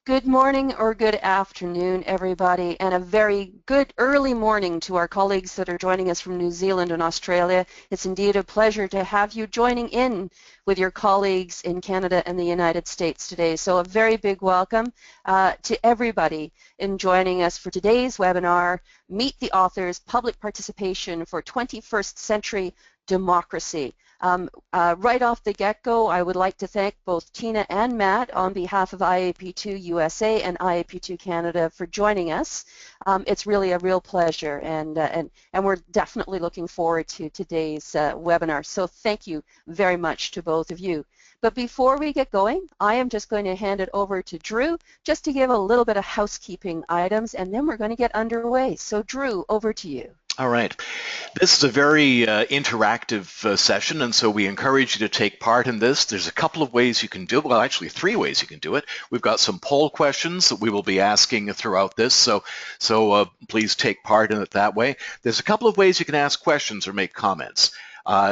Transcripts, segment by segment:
Good morning or good afternoon, everybody, and a very good early morning to our colleagues that are joining us from New Zealand and Australia. It's indeed a pleasure to have you joining in with your colleagues in Canada and the United States today. So a very big welcome to everybody in joining us for today's webinar, Meet the Authors, Public Participation for 21st Century Democracy. Right off the get-go, I would like to thank both Tina and Matt on behalf of IAP2 USA and IAP2 Canada for joining us. It's really a real pleasure, and we're definitely looking forward to today's webinar. So thank you very much to both of you. But before we get going, I am just going to hand it over to Drew just to give a little bit of housekeeping items, and then we're going to get underway. So Drew, over to you. All right. This is a very interactive session, and so we encourage you to take part in this. There's a couple of ways you can do it. Well, actually, 3 ways you can do it. We've got some poll questions that we will be asking throughout this, so please take part in it that way. There's a couple of ways you can ask questions or make comments.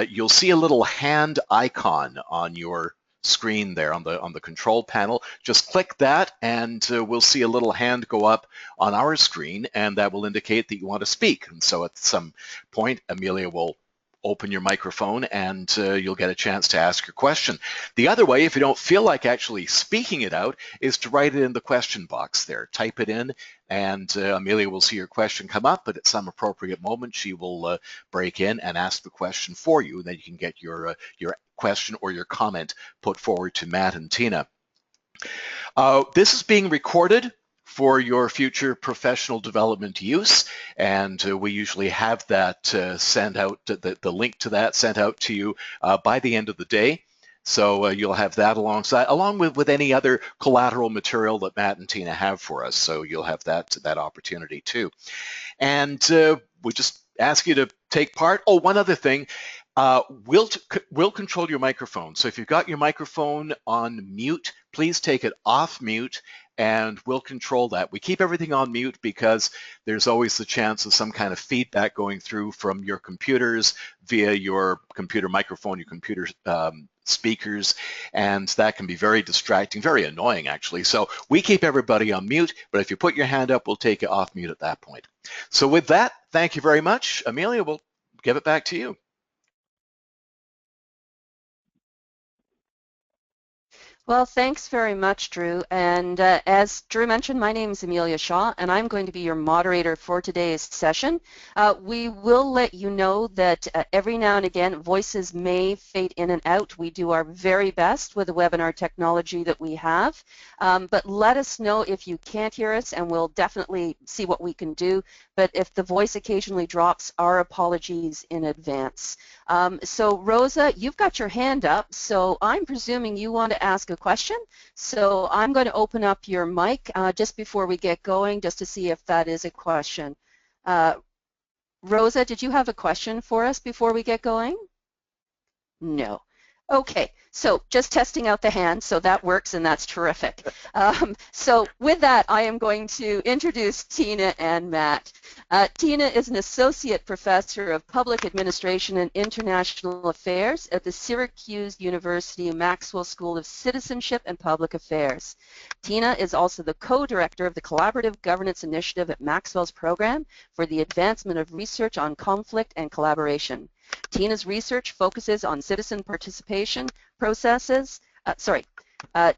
You'll see a little hand icon on your screen there on the control panel. Just click that and we'll see a little hand go up on our screen, and that will indicate that you want to speak. And so at some point, Amelia will open your microphone and you'll get a chance to ask your question. The other way, if you don't feel like actually speaking it out, is to write it in the question box there. Type it in, and Amelia will see your question come up, but at some appropriate moment she will break in and ask the question for you, and then you can get your question or your comment put forward to Matt and Tina. This is being recorded for your future professional development use, and we usually have that sent out, the link to that sent out to you by the end of the day. So you'll have that along with any other collateral material that Matt and Tina have for us. So you'll have that opportunity too. And we just ask you to take part. Oh, one other thing. We'll control your microphone. So if you've got your microphone on mute, please take it off mute, and we'll control that. We keep everything on mute because there's always the chance of some kind of feedback going through from your computers via your computer microphone, your computer speakers, and that can be very distracting, very annoying actually. So we keep everybody on mute, but if you put your hand up, we'll take it off mute at that point. So with that, thank you very much. Amelia, we'll give it back to you. Well, thanks very much, Drew. And as Drew mentioned, my name is Amelia Shaw, and I'm going to be your moderator for today's session. We will let you know that every now and again, voices may fade in and out. We do our very best with the webinar technology that we have. But let us know if you can't hear us, and we'll definitely see what we can do. But if the voice occasionally drops, our apologies in advance. So Rosa, you've got your hand up, so I'm presuming you want to ask a question. So I'm going to open up your mic just before we get going, just to see if that is a question. Rosa, did you have a question for us before we get going? No. Okay, so just testing out the hand, so that works and that's terrific. So with that, I am going to introduce Tina and Matt. Tina is an Associate Professor of Public Administration and International Affairs at the Syracuse University Maxwell School of Citizenship and Public Affairs. Tina is also the co-director of the Collaborative Governance Initiative at Maxwell's Program for the Advancement of Research on Conflict and Collaboration. Tina's research focuses on citizen participation processes,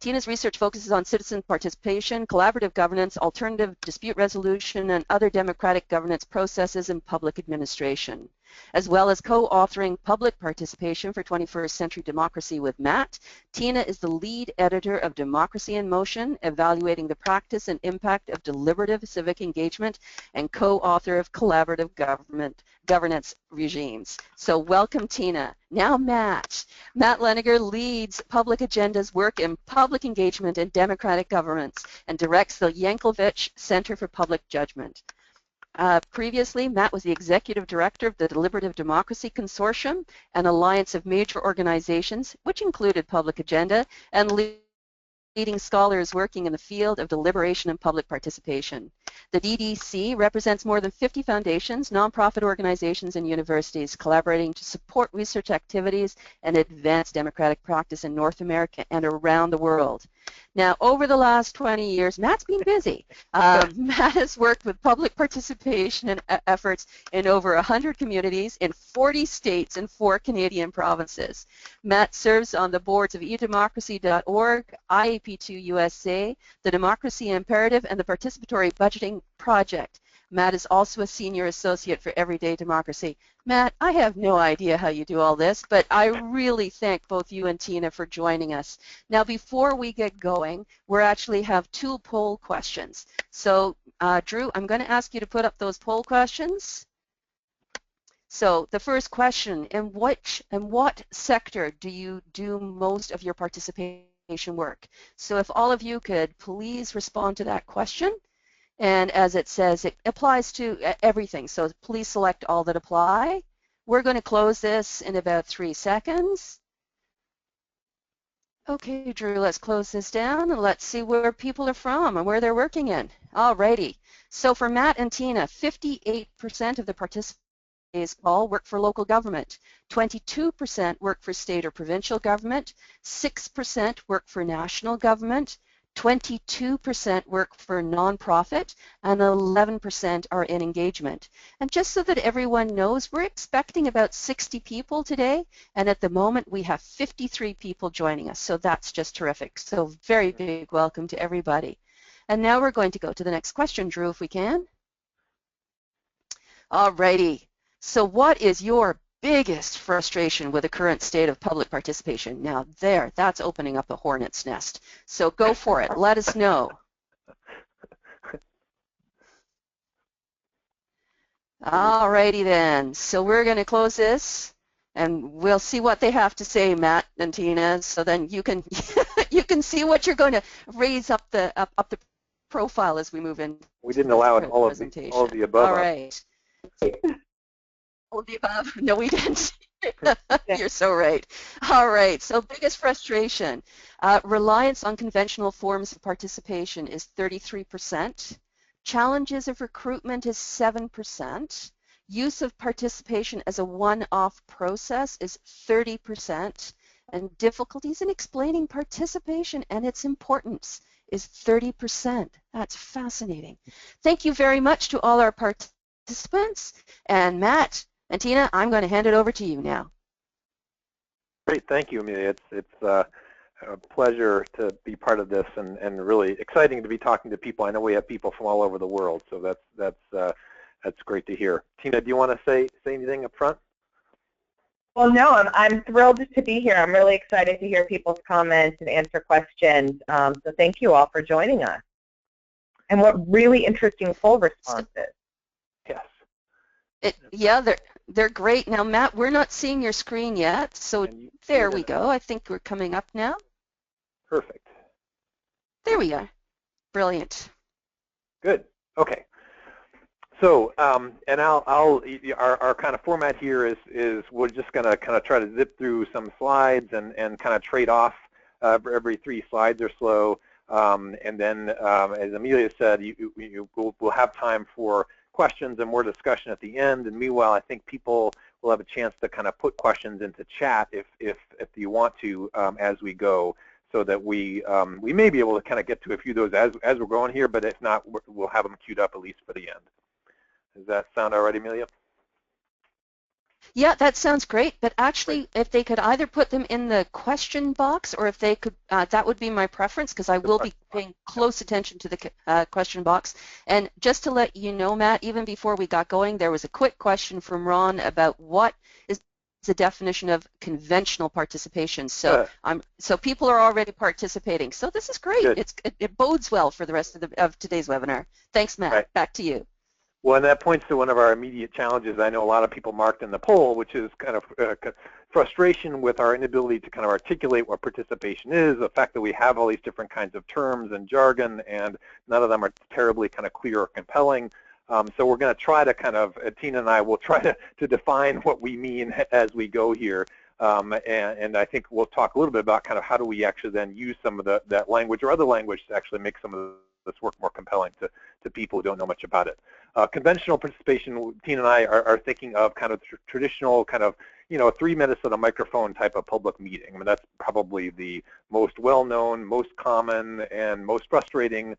Tina's research focuses on citizen participation, collaborative governance, alternative dispute resolution, and other democratic governance processes in public administration. As well as co-authoring Public Participation for 21st Century Democracy with Matt, Tina is the lead editor of Democracy in Motion, evaluating the practice and impact of deliberative civic engagement, and co-author of Collaborative Governance Regimes. So welcome, Tina. Now Matt. Matt Leighninger leads Public Agenda's work in public engagement and democratic governance and directs the Yankelevich Center for Public Judgment. Previously, Matt was the Executive Director of the Deliberative Democracy Consortium, an alliance of major organizations, which included Public Agenda, and leading scholars working in the field of deliberation and public participation. The DDC represents more than 50 foundations, nonprofit organizations, and universities collaborating to support research activities and advance democratic practice in North America and around the world. Now, over the last 20 years, Matt's been busy. Matt has worked with public participation and efforts in over 100 communities in 40 states and 4 Canadian provinces. Matt serves on the boards of edemocracy.org, IAP2 USA, the Democracy Imperative, and the Participatory Budgeting Project. Matt is also a senior associate for Everyday Democracy. Matt, I have no idea how you do all this, but I really thank both you and Tina for joining us. Now, before we get going, we actually have 2 poll questions. So, Drew, I'm going to ask you to put up those poll questions. So, the first question, in what sector do you do most of your participation work? So, if all of you could please respond to that question. And as it says, it applies to everything. So please select all that apply. We're going to close this in about 3 seconds. Okay, Drew, let's close this down and let's see where people are from and where they're working in. Alrighty. So for Matt and Tina, 58% of the participants all work for local government. 22% work for state or provincial government. 6% work for national government. 22% work for nonprofit, and 11% are in engagement. And just so that everyone knows, we're expecting about 60 people today, and at the moment we have 53 people joining us, so that's just terrific. So very big welcome to everybody. And now we're going to go to the next question, Drew, if we can. Alrighty, so what is your biggest frustration with the current state of public participation? Now that's opening up a hornet's nest. So go for it. Let us know. Alrighty then. So we're going to close this and we'll see what they have to say, Matt and Tina, so then you can you can see what you're going to raise up the profile as we move in. We didn't allow it all of the above. All right. All of the above? No, we didn't. You're so right. All right, so biggest frustration. Reliance on conventional forms of participation is 33%. Challenges of recruitment is 7%. Use of participation as a one-off process is 30%. And difficulties in explaining participation and its importance is 30%. That's fascinating. Thank you very much to all our participants. And Matt and Tina, I'm going to hand it over to you now. Great, thank you, Amelia. It's a pleasure to be part of this, and really exciting to be talking to people. I know we have people from all over the world, so that's great to hear. Tina, do you want to say anything up front? Well, no, I'm thrilled to be here. I'm really excited to hear people's comments and answer questions. So thank you all for joining us. And what really interesting poll responses. Yes. Yeah, they're great. Now, Matt, we're not seeing your screen yet, so there we go. I think we're coming up now. Perfect. There we are. Brilliant. Good. Okay. So, and our kind of format here is we're just going to kind of try to zip through some slides and kind of trade off every 3 slides or so, and then, as Amelia said, we'll have time for questions and more discussion at the end. And meanwhile, I think people will have a chance to kind of put questions into chat if you want to as we go, so that we may be able to kind of get to a few of those as we're going here. But if not, we'll have them queued up at least for the end. Does that sound all right, Amelia? Yeah, that sounds great, but actually if they could either put them in the question box, or if they could, that would be my preference, because I will be paying close attention to the question box. And just to let you know, Matt, even before we got going, there was a quick question from Ron about what is the definition of conventional participation. So so people are already participating. So this is great. It bodes well for the rest of today's webinar. Thanks, Matt. Right. Back to you. Well, and that points to one of our immediate challenges. I know a lot of people marked in the poll, which is kind of frustration with our inability to kind of articulate what participation is, the fact that we have all these different kinds of terms and jargon, and none of them are terribly kind of clear or compelling. So we're going to try to kind of, Tina and I will try to define what we mean as we go here. And I think we'll talk a little bit about kind of how do we actually then use some of that language or other language to actually make some of this work more compelling to people who don't know much about it. Conventional participation, Tina and I are thinking of kind of traditional kind of, 3 minutes on a microphone type of public meeting. I mean, that's probably the most well-known, most common, and most frustrating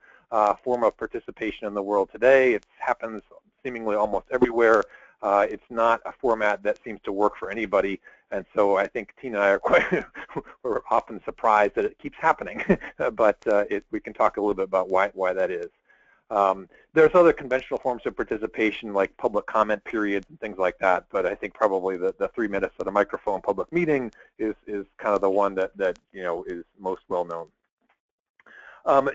form of participation in the world today. It happens seemingly almost everywhere. It's not a format that seems to work for anybody, and so I think Tina and I are we're often surprised that it keeps happening, but we can talk a little bit about why that is. There's other conventional forms of participation like public comment periods and things like that, but I think probably the 3 minutes at a microphone public meeting is kind of the one that is most well known.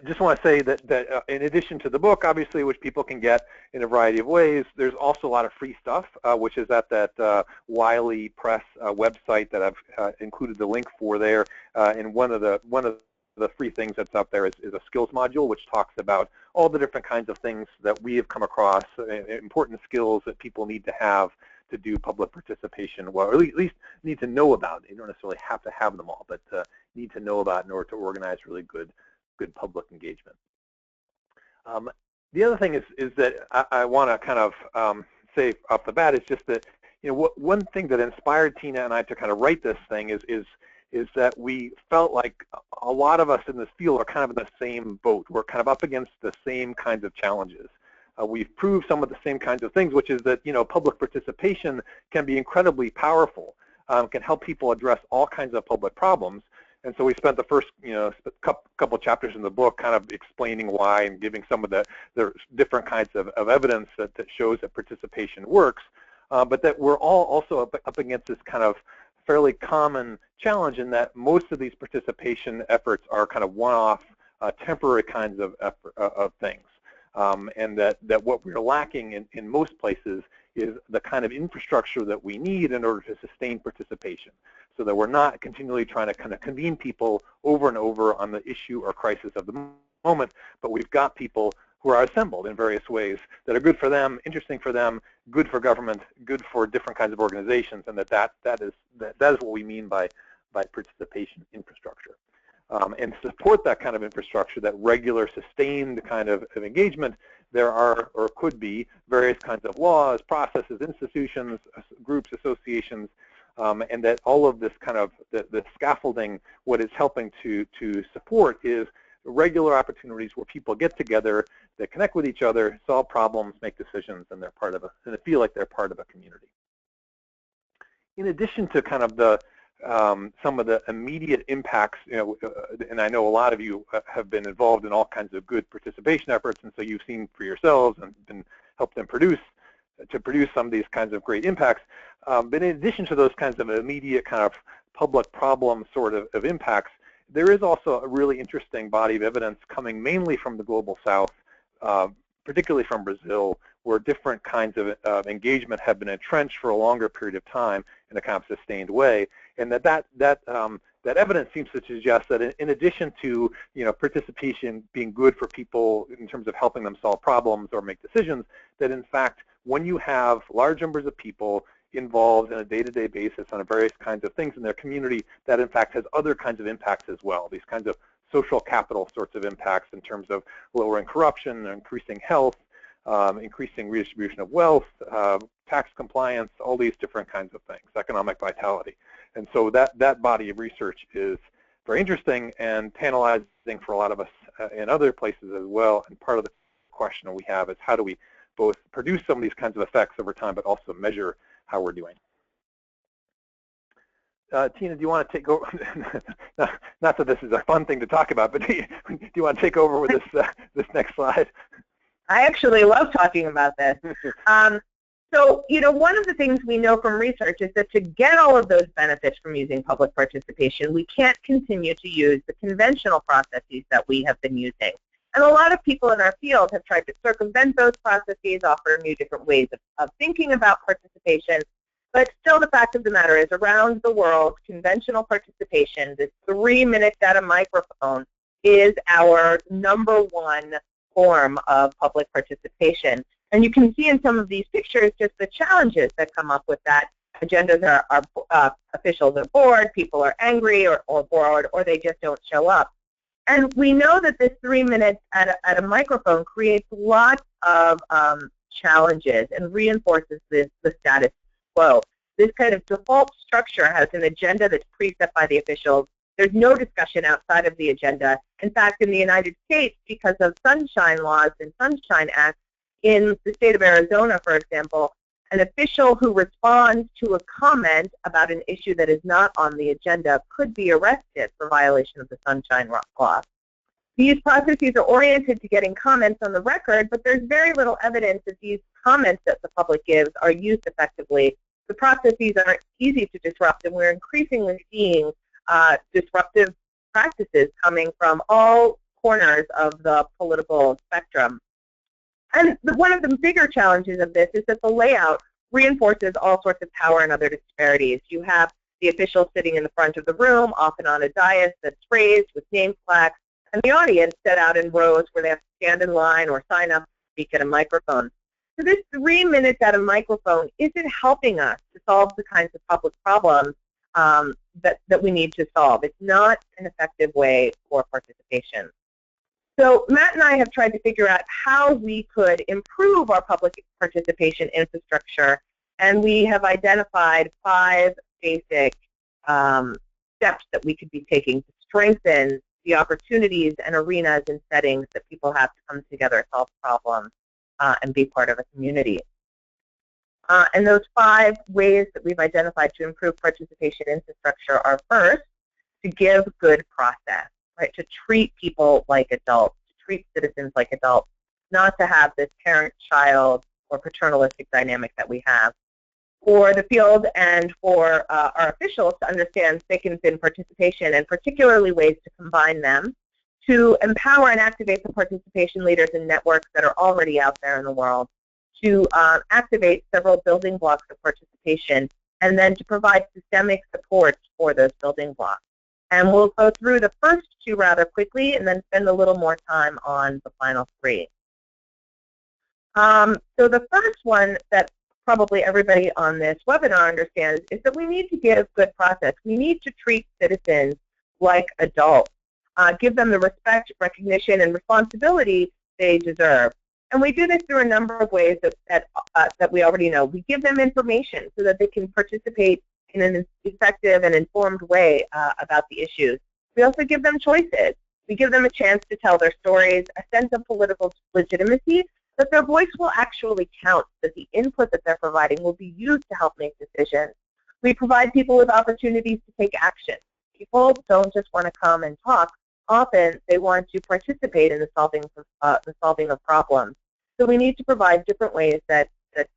Just want to say that in addition to the book, obviously, which people can get in a variety of ways, there's also a lot of free stuff, which is at that Wiley Press website that I've included the link for there. And one of the free things that's up there is a skills module, which talks about all the different kinds of things that we have come across, important skills that people need to have to do public participation, well, or at least need to know about. You don't necessarily have to have them all, but need to know about in order to organize really good public engagement. The other thing is that I want to kind of say off the bat is just that one thing that inspired Tina and I to kind of write this thing is that we felt like a lot of us in this field are kind of in the same boat. We're kind of up against the same kinds of challenges. We've proved some of the same kinds of things, which is that public participation can be incredibly powerful, can help people address all kinds of public problems. And so we spent the first, couple chapters in the book kind of explaining why and giving some of the different kinds of evidence that shows that participation works, but that we're all also up against this kind of fairly common challenge in that most of these participation efforts are kind of one-off, temporary kinds of things, and that what we're lacking in most places is the kind of infrastructure that we need in order to sustain participation, so that we're not continually trying to kind of convene people over and over on the issue or crisis of the moment, but we've got people who are assembled in various ways that are good for them, interesting for them, good for government, good for different kinds of organizations, and that is what we mean by participation infrastructure. And to support that kind of infrastructure, that regular, sustained kind of engagement, there are, or could be, various kinds of laws, processes, institutions, groups, associations, and that all of this kind of, the scaffolding, what it's helping to support is regular opportunities where people get together, they connect with each other, solve problems, make decisions, and they're part of and they feel like they're part of a community. In addition to kind of some of the immediate impacts, and I know a lot of you have been involved in all kinds of good participation efforts, and so you've seen for yourselves and been helped them produce some of these kinds of great impacts. But in addition to those kinds of immediate kind of public problem sort of impacts, there is also a really interesting body of evidence coming mainly from the global south, particularly from Brazil, where different kinds of engagement have been entrenched for a longer period of time in a kind of sustained way, and that evidence seems to suggest that in addition to participation being good for people in terms of helping them solve problems or make decisions, that in fact when you have large numbers of people involved on a day-to-day basis on various kinds of things in their community, that in fact has other kinds of impacts as well. These kinds of social capital sorts of impacts in terms of lowering corruption, increasing health, increasing redistribution of wealth, tax compliance, all these different kinds of things, economic vitality. And so that body of research is very interesting and tantalizing for a lot of us in other places as well. And part of the question we have is how do we both produce some of these kinds of effects over time, but also measure how we're doing. Tina, do you want to take over? Not that this is a fun thing to talk about, but do you want to take over with this next slide? I actually love talking about this. So, one of the things we know from research is that to get all of those benefits from using public participation, we can't continue to use the conventional processes that we have been using. And a lot of people in our field have tried to circumvent those processes, offer new different ways of thinking about participation. But still, the fact of the matter is, around the world, conventional participation, this 3 minutes at a microphone, is our #1 form of public participation. And you can see in some of these pictures just the challenges that come up with that. Agendas are officials are bored, people are angry or bored, or they just don't show up. And we know that this 3 minutes at a microphone creates lots of challenges and reinforces the status quo. This kind of default structure has an agenda that's preset by the officials. There's no discussion outside of the agenda. In fact, in the United States, because of sunshine laws and Sunshine Act, in the state of Arizona, for example, an official who responds to a comment about an issue that is not on the agenda could be arrested for violation of the Sunshine Law. These processes are oriented to getting comments on the record, but there's very little evidence that these comments that the public gives are used effectively. The processes aren't easy to disrupt, and we're increasingly seeing disruptive practices coming from all corners of the political spectrum. And one of the bigger challenges of this is that the layout reinforces all sorts of power and other disparities. You have the officials sitting in the front of the room, often on a dais that's raised with name plaques, and the audience set out in rows where they have to stand in line or sign up to speak at a microphone. So this 3 minutes at a microphone isn't helping us to solve the kinds of public problems that we need to solve. It's not an effective way for participation. So Matt and I have tried to figure out how we could improve our public participation infrastructure, and we have identified 5 basic steps that we could be taking to strengthen the opportunities and arenas and settings that people have to come together, solve problems, and be part of a community. And those 5 ways that we've identified to improve participation infrastructure are, first, to give good process. Right, to treat people like adults, to treat citizens like adults, not to have this parent-child or paternalistic dynamic that we have. For the field and for our officials to understand thick and thin participation, and particularly ways to combine them, to empower and activate the participation leaders and networks that are already out there in the world, to activate several building blocks of participation, and then to provide systemic support for those building blocks. And we'll go through the first 2 rather quickly and then spend a little more time on the final 3. So the first one that probably everybody on this webinar understands is that we need to give good process. We need to treat citizens like adults, give them the respect, recognition, and responsibility they deserve. And we do this through a number of ways that we already know. We give them information so that they can participate in an effective and informed way about the issues. We also give them choices. We give them a chance to tell their stories, a sense of political legitimacy, that their voice will actually count, that the input that they're providing will be used to help make decisions. We provide people with opportunities to take action. People don't just want to come and talk. Often they want to participate in the solving of problems. So we need to provide different ways that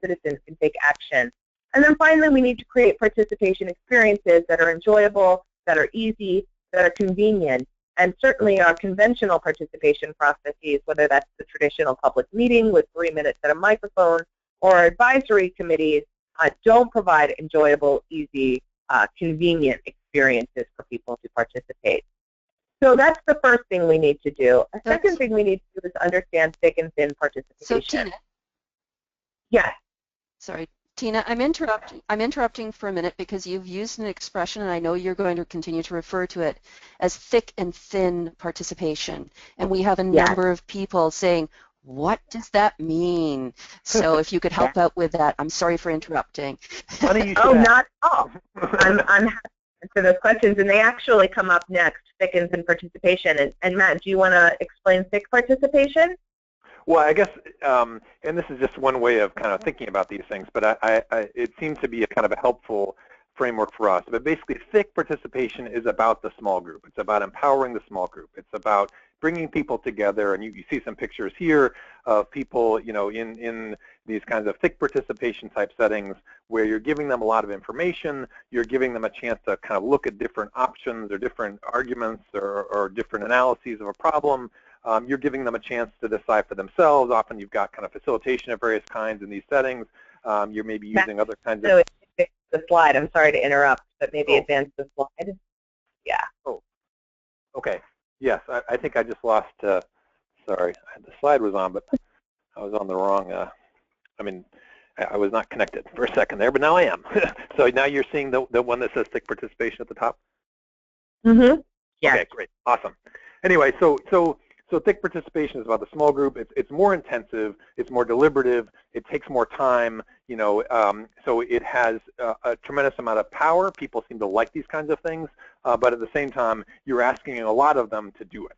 citizens can take action. And then finally, we need to create participation experiences that are enjoyable, that are easy, that are convenient. And certainly our conventional participation processes, whether that's the traditional public meeting with 3 minutes at a microphone or advisory committees, don't provide enjoyable, easy, convenient experiences for people to participate. So that's the first thing we need to do. A second thing we need to do is understand thick and thin participation. So Tina. Yes. Sorry. Tina, I'm interrupting for a minute because you've used an expression, and I know you're going to continue to refer to it as thick and thin participation. And we have a number of people saying, what does that mean? So if you could help out with that. I'm sorry for interrupting. Oh, not at all. I'm happy to answer those questions, and they actually come up next, thick and thin participation. And Matt, do you want to explain thick participation? Well, I guess, and this is just one way of kind of thinking about these things, but it seems to be a kind of a helpful framework for us. But basically, thick participation is about the small group. It's about empowering the small group. It's about bringing people together, and you see some pictures here of people, you know, in these kinds of thick participation type settings where you're giving them a lot of information, you're giving them a chance to kind of look at different options or different arguments or different analyses of a problem. You're giving them a chance to decide for themselves. Often you've got kind of facilitation of various kinds in these settings. You're maybe using other kinds of... So the slide, I'm sorry to interrupt, but maybe advance the slide. Yeah. Oh, okay. Yes, I think I just lost, sorry, the slide was on, but I was on the wrong, I was not connected for a second there, but now I am. So now you're seeing the one that says thick participation at the top? Mm-hmm. Yeah. Okay, great, awesome. Anyway, so thick participation is about the small group. It's more intensive. It's more deliberative. It takes more time. So it has a tremendous amount of power. People seem to like these kinds of things, but at the same time, you're asking a lot of them to do it.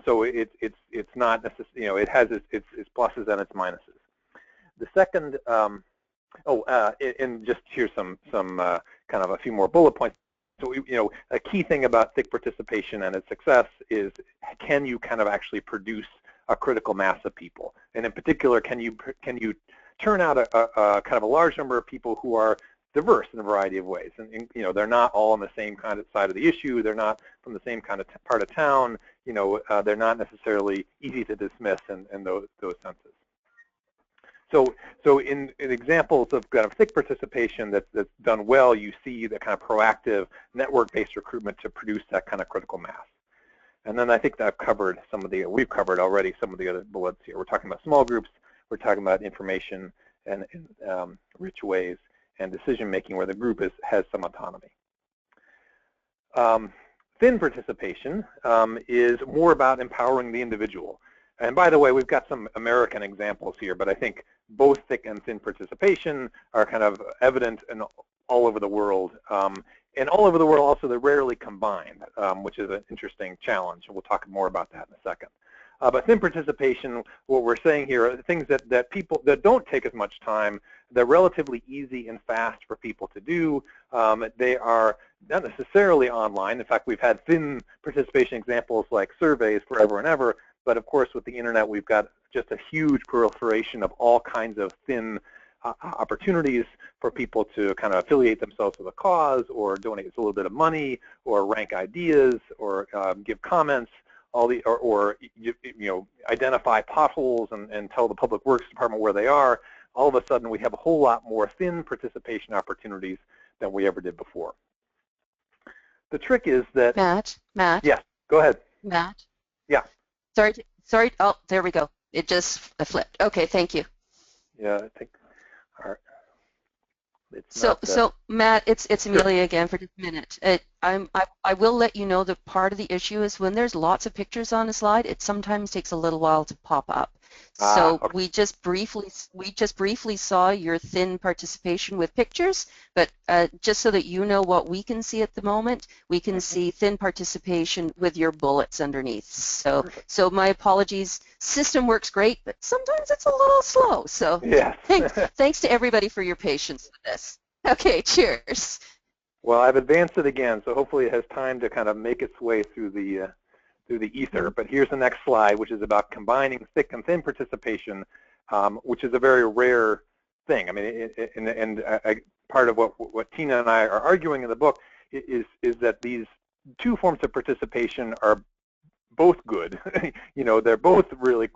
So it's not necessarily, it has its pluses and its minuses. The second, and just here's some kind of a few more bullet points. So, a key thing about thick participation and its success is, can you kind of actually produce a critical mass of people? And in particular, can you turn out a kind of a large number of people who are diverse in a variety of ways? And they're not all on the same kind of side of the issue. They're not from the same kind of part of town. They're not necessarily easy to dismiss in those senses. So in examples of kind of thick participation that's done well, you see the kind of proactive network-based recruitment to produce that kind of critical mass. And then I think that we've covered already some of the other bullets here. We're talking about small groups, we're talking about information and rich ways, and decision-making where the group has some autonomy. Thin participation is more about empowering the individual. And by the way, we've got some American examples here, but I think both thick and thin participation are kind of evident all over the world. And all over the world also, they're rarely combined, which is an interesting challenge. And we'll talk more about that in a second. But thin participation, what we're saying here are things that don't take as much time. They're relatively easy and fast for people to do. They are not necessarily online. In fact, we've had thin participation examples like surveys forever and ever. But of course, with the internet, we've got just a huge proliferation of all kinds of thin opportunities for people to kind of affiliate themselves with a cause, or donate a little bit of money, or rank ideas, or give comments, or identify potholes and tell the Public Works Department where they are. All of a sudden, we have a whole lot more thin participation opportunities than we ever did before. The trick is that Matt. Yes, go ahead. Matt. Yeah. Sorry. Oh, there we go. It just flipped. Okay, thank you. Yeah, I think. All right. So Matt, it's Amelia again for just a minute. I will let you know that part of the issue is when there's lots of pictures on a slide, it sometimes takes a little while to pop up. So okay. we just briefly saw your thin participation with pictures, but just so that you know what we can see at the moment, we can see thin participation with your bullets underneath. So my apologies. System works great, but sometimes it's a little slow. So yes. thanks to everybody for your patience with this. Okay, cheers. Well, I've advanced it again, so hopefully it has time to kind of make its way through the ether. But here's the next slide, which is about combining thick and thin participation, which is a very rare thing. I mean, part of what Tina and I are arguing in the book is that these two forms of participation are both good. They're both really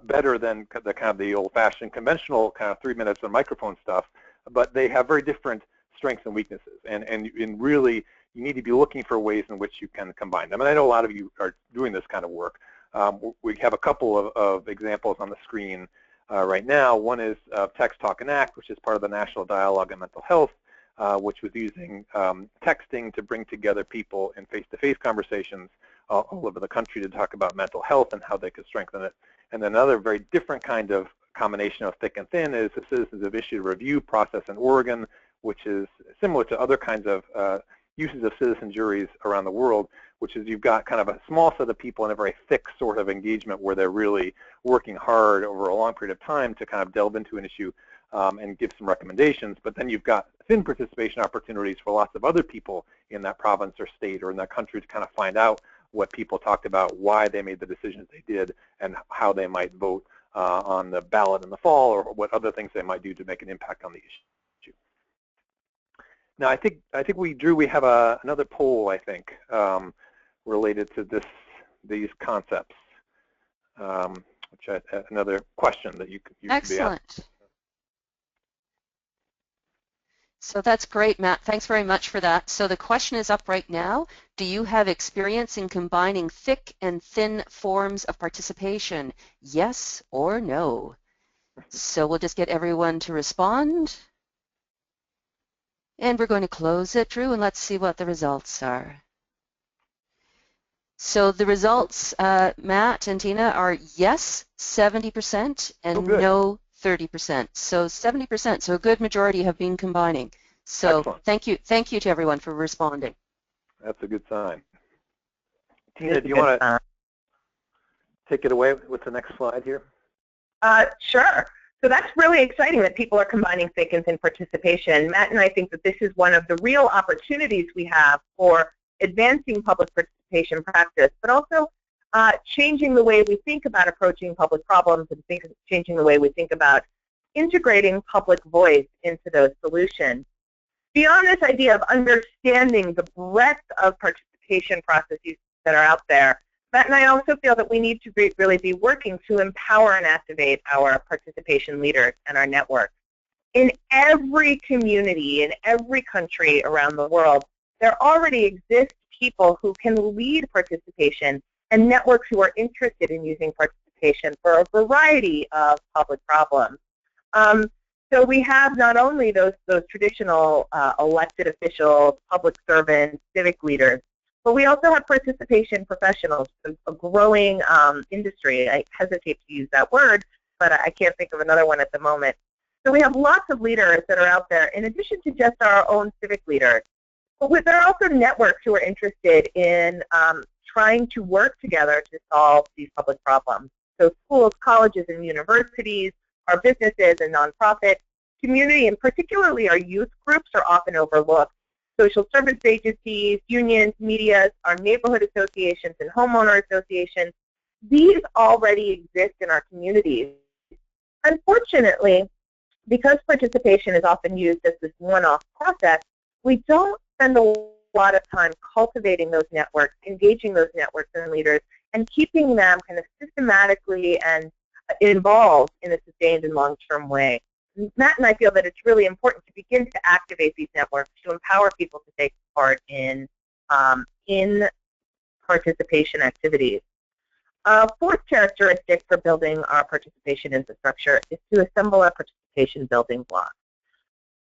better than the old-fashioned conventional kind of 3 minutes on microphone stuff, but they have very different strengths and weaknesses. And really, you need to be looking for ways in which you can combine them. And I know a lot of you are doing this kind of work. We have a couple of examples on the screen right now. One is Text, Talk, and Act, which is part of the National Dialogue on Mental Health, which was using texting to bring together people in face-to-face conversations all over the country to talk about mental health and how they could strengthen it. And then another very different kind of combination of thick and thin is the Citizens have Issued Review process in Oregon, which is similar to other kinds of uses of citizen juries around the world, which is you've got kind of a small set of people in a very thick sort of engagement where they're really working hard over a long period of time to kind of delve into an issue and give some recommendations. But then you've got thin participation opportunities for lots of other people in that province or state or in that country to kind of find out what people talked about, why they made the decisions they did, and how they might vote on the ballot in the fall, or what other things they might do to make an impact on the issue. Now, I think we have another poll, I think, related to these concepts, another question that you could be asking. Excellent. So that's great, Matt. Thanks very much for that. So the question is up right now. Do you have experience in combining thick and thin forms of participation? Yes or no? So we'll just get everyone to respond. And we're going to close it, Drew, and let's see what the results are. So the results, Matt and Tina, are yes, 70%, and no, 30%. So 70%, so a good majority have been combining. So excellent. Thank you to everyone for responding. That's a good sign. Tina, do you want to take it away with the next slide here? Sure. So that's really exciting that people are combining think and participation. Matt and I think that this is one of the real opportunities we have for advancing public participation practice, but also changing the way we think about approaching public problems and changing the way we think about integrating public voice into those solutions. Beyond this idea of understanding the breadth of participation processes that are out there, Matt and I also feel that we need to really be working to empower and activate our participation leaders and our networks. In every community, in every country around the world, there already exist people who can lead participation and networks who are interested in using participation for a variety of public problems. So we have not only those traditional elected officials, public servants, civic leaders, but we also have participation professionals, a growing industry. I hesitate to use that word, but I can't think of another one at the moment. So we have lots of leaders that are out there, in addition to just our own civic leaders. But there are also networks who are interested in trying to work together to solve these public problems. So schools, colleges, and universities, our businesses and nonprofit community, and particularly our youth groups, are often overlooked. Social service agencies, unions, media, our neighborhood associations and homeowner associations, these already exist in our communities. Unfortunately, because participation is often used as this one-off process, we don't spend a lot of time cultivating those networks, engaging those networks and leaders, and keeping them kind of systematically and involved in a sustained and long-term way. Matt and I feel that it's really important to begin to activate these networks to empower people to take part in participation activities. A fourth characteristic for building our participation infrastructure is to assemble a participation building block.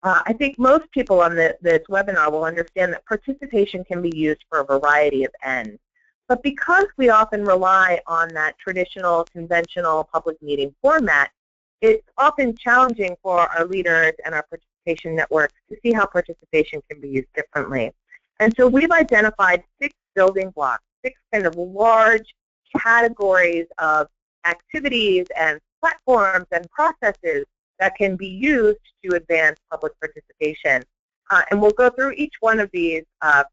I think most people on this webinar will understand that participation can be used for a variety of ends. But because we often rely on that traditional, conventional public meeting format, it's often challenging for our leaders and our participation networks to see how participation can be used differently. And so we've identified 6 building blocks, 6 kind of large categories of activities and platforms and processes that can be used to advance public participation. And we'll go through each one of these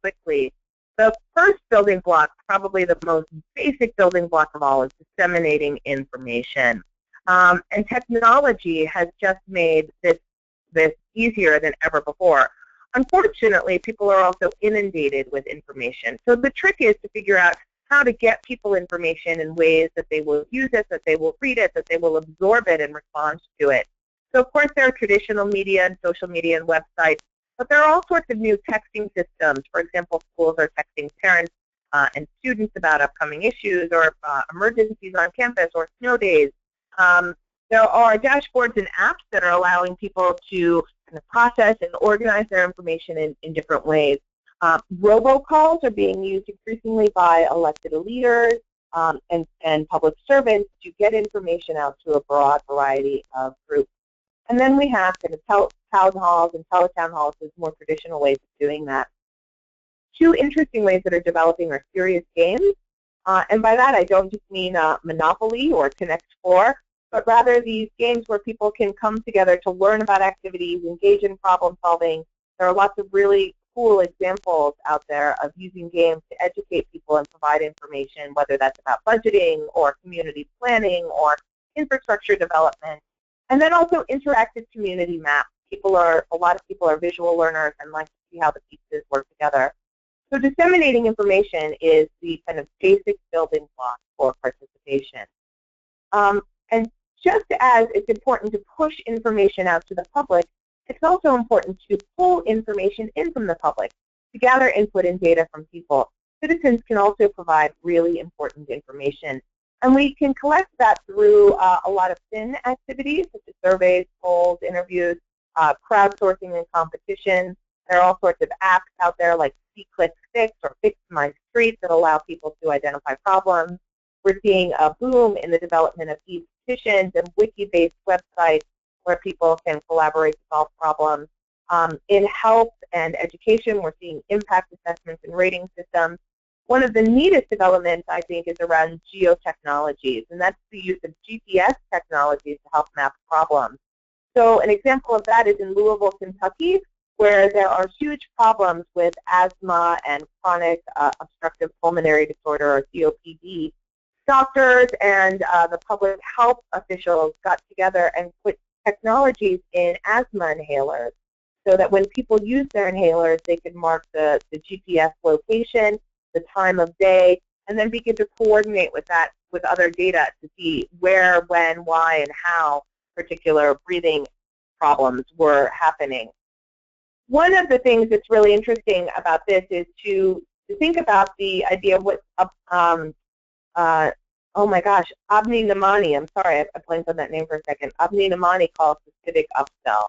quickly. The first building block, probably the most basic building block of all, is disseminating information. And technology has just made this easier than ever before. Unfortunately, people are also inundated with information. So the trick is to figure out how to get people information in ways that they will use it, that they will read it, that they will absorb it and respond to it. So of course there are traditional media and social media and websites, but there are all sorts of new texting systems. For example, schools are texting parents and students about upcoming issues or emergencies on campus or snow days. There are dashboards and apps that are allowing people to kind of process and organize their information in different ways. Robocalls are being used increasingly by elected leaders and public servants to get information out to a broad variety of groups. And then we have kind of town halls and teletown halls as more traditional ways of doing that. 2 interesting ways that are developing are serious games. And by that I don't just mean Monopoly or Connect 4, but rather these games where people can come together to learn about activities, engage in problem solving. There are lots of really cool examples out there of using games to educate people and provide information, whether that's about budgeting or community planning or infrastructure development. And then also interactive community maps. A lot of people are visual learners and like to see how the pieces work together. So disseminating information is the kind of basic building block for participation. And just as it's important to push information out to the public, it's also important to pull information in from the public to gather input and data from people. Citizens can also provide really important information. And we can collect that through a lot of thin activities, such as surveys, polls, interviews, crowdsourcing and competition. There are all sorts of apps out there like See, Click, Fix or Fix My Street that allow people to identify problems. We're seeing a boom in the development of e-petitions and wiki-based websites where people can collaborate to solve problems. In health and education, we're seeing impact assessments and rating systems. One of the neatest developments, I think, is around geotechnologies, and that's the use of GPS technologies to help map problems. So an example of that is in Louisville, Kentucky, where there are huge problems with asthma and chronic obstructive pulmonary disorder, or COPD. Doctors and the public health officials got together and put technologies in asthma inhalers so that when people use their inhalers, they could mark the GPS location, the time of day, and then begin to coordinate with that with other data to see where, when, why, and how particular breathing problems were happening. One of the things that's really interesting about this is to think about the idea of what, oh my gosh, Abni Namani, I'm sorry, I blanked on that name for a second. Abni Namani calls the civic upsell.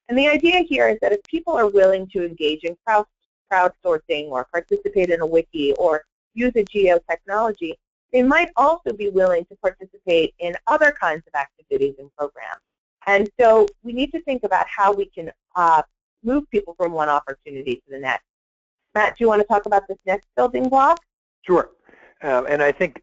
And the idea here is that if people are willing to engage in crowdsourcing or participate in a wiki or use a geotechnology, they might also be willing to participate in other kinds of activities and programs. And so we need to think about how we can move people from one opportunity to the next. Matt, do you want to talk about this next building block? Sure. And I think,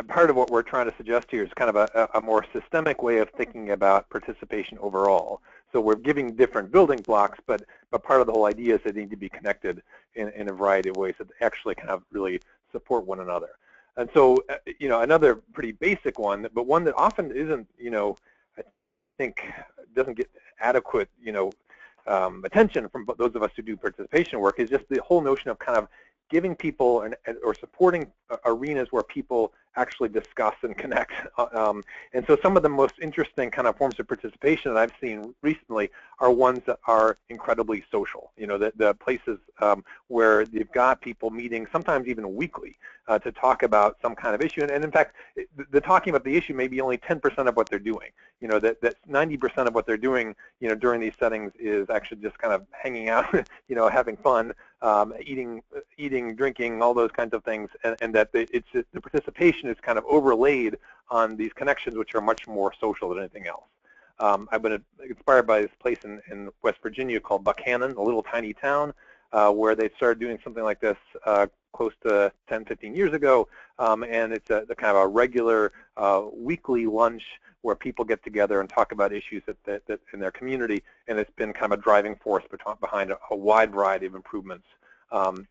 part of what we're trying to suggest here is kind of a more systemic way of thinking about participation overall. So we're giving different building blocks, but part of the whole idea is they need to be connected in a variety of ways that actually kind of really support one another. And so, another pretty basic one, but one that often isn't, I think doesn't get adequate, attention from those of us who do participation work, is just the whole notion of kind of giving people or supporting arenas where people actually discuss and connect. And so some of the most interesting kind of forms of participation that I've seen recently are ones that are incredibly social. The places where you've got people meeting, sometimes even weekly, to talk about some kind of issue. And in fact, the talking about the issue may be only 10% of what they're doing. That 90% of what they're doing, during these settings is actually just kind of hanging out, having fun, eating, drinking, all those kinds of things, and that the participation is kind of overlaid on these connections, which are much more social than anything else. I've been inspired by this place in West Virginia called Buchanan, a little tiny town, where they started doing something like this close to 10, 15 years ago, and it's the kind of a regular weekly lunch where people get together and talk about issues that in their community, and it's been kind of a driving force behind a wide variety of improvements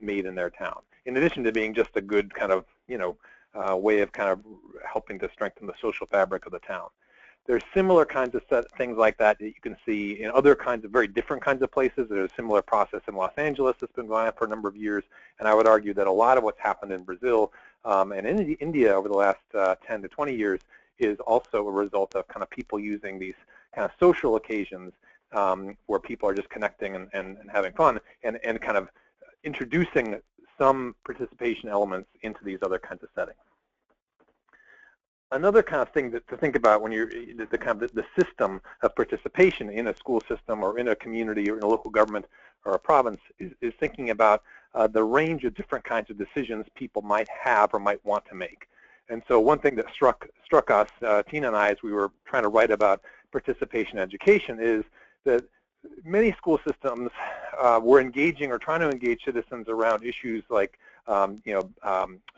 made in their town, in addition to being just a good kind of, way of kind of helping to strengthen the social fabric of the town. There's similar kinds of things like that you can see in other kinds of very different kinds of places. There's a similar process in Los Angeles that's been going on for a number of years, and I would argue that a lot of what's happened in Brazil and in India over the last 10 to 20 years is also a result of kind of people using these kind of social occasions where people are just connecting and having fun and kind of introducing some participation elements into these other kinds of settings. Another kind of thing to think about when you're the system of participation in a school system or in a community or in a local government or a province is thinking about the range of different kinds of decisions people might have or might want to make. And so one thing that struck us, Tina and I, as we were trying to write about participation education, is that many school systems were engaging or trying to engage citizens around issues like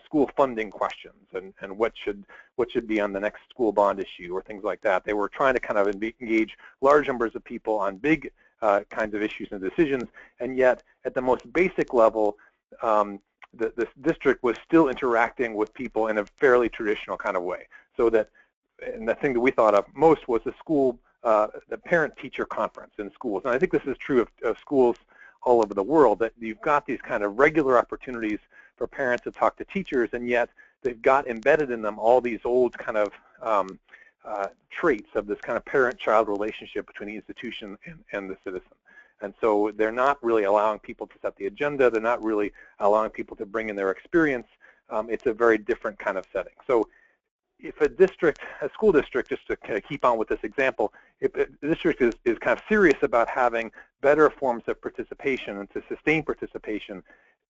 school funding questions and what should be on the next school bond issue or things like that. They were trying to kind of engage large numbers of people on big kinds of issues and decisions, and yet at the most basic level, the district was still interacting with people in a fairly traditional kind of way. So that, and the thing that we thought of most was the parent-teacher conference in schools. And I think this is true of schools all over the world, that you've got these kind of regular opportunities for parents to talk to teachers, and yet they've got embedded in them all these old kind of traits of this kind of parent-child relationship between the institution and the citizen. And so they're not really allowing people to set the agenda. They're not really allowing people to bring in their experience. It's a very different kind of setting. So if a school district, just to kind of keep on with this example, if a district is kind of serious about having better forms of participation and to sustain participation,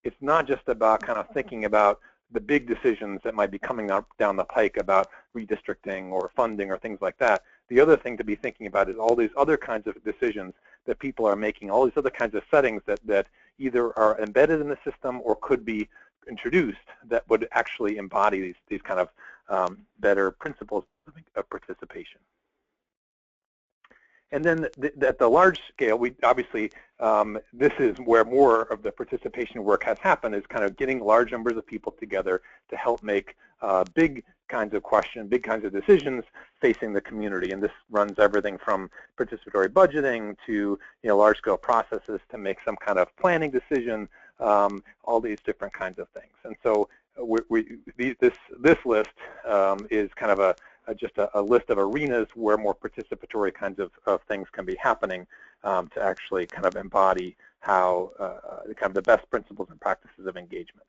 it's not just about kind of thinking about the big decisions that might be coming up down the pike about redistricting or funding or things like that. The other thing to be thinking about is all these other kinds of decisions that people are making, all these other kinds of settings that either are embedded in the system or could be introduced that would actually embody these kind of better principles of participation. And then at the large scale, we obviously, this is where more of the participation work has happened, is kind of getting large numbers of people together to help make big kinds of questions, big kinds of decisions facing the community. And this runs everything from participatory budgeting to large-scale processes to make some kind of planning decision, all these different kinds of things. And so this list is kind of just a list of arenas where more participatory kinds of things can be happening to actually kind of embody how kind of the best principles and practices of engagement.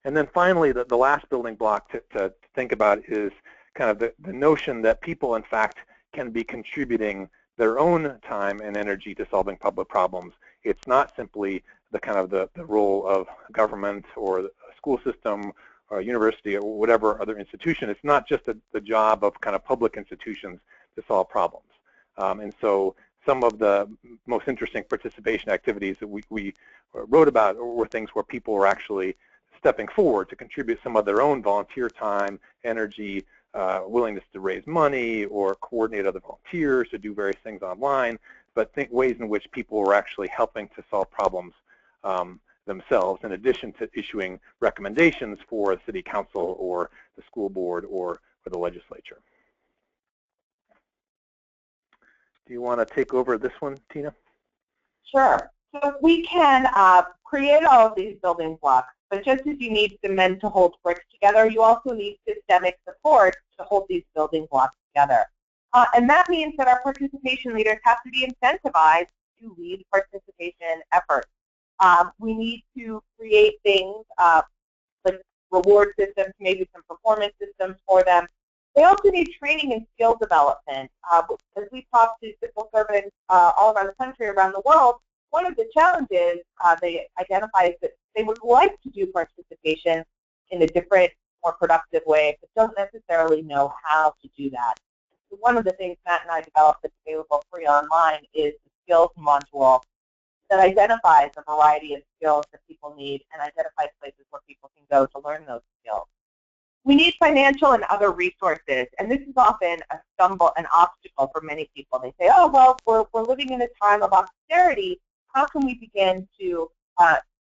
And then finally, the last building block to think about is kind of the notion that people, in fact, can be contributing their own time and energy to solving public problems. It's not simply the kind of the role of government or a school system or a university or whatever other institution. It's not just the job of kind of public institutions to solve problems. And so some of the most interesting participation activities that we wrote about were things where people were actually stepping forward to contribute some of their own volunteer time, energy, willingness to raise money or coordinate other volunteers to do various things online, but think ways in which people were actually helping to solve problems themselves, in addition to issuing recommendations for the city council or the school board or the legislature. Do you want to take over this one, Tina? Sure. So we can create all of these building blocks, but just as you need cement to hold bricks together, you also need systemic support to hold these building blocks together. And that means that our participation leaders have to be incentivized to lead participation efforts. We need to create things like reward systems, maybe some performance systems for them. They also need training and skill development. As we talk to civil servants all around the country, around the world, one of the challenges they identify is that they would like to do participation in a different, more productive way, but don't necessarily know how to do that. So one of the things Matt and I developed that's available free online is the skills module that identifies a variety of skills that people need and identifies places where people can go to learn those skills. We need financial and other resources, and this is often an obstacle for many people. They say, oh, well, we're living in a time of austerity. How can we begin to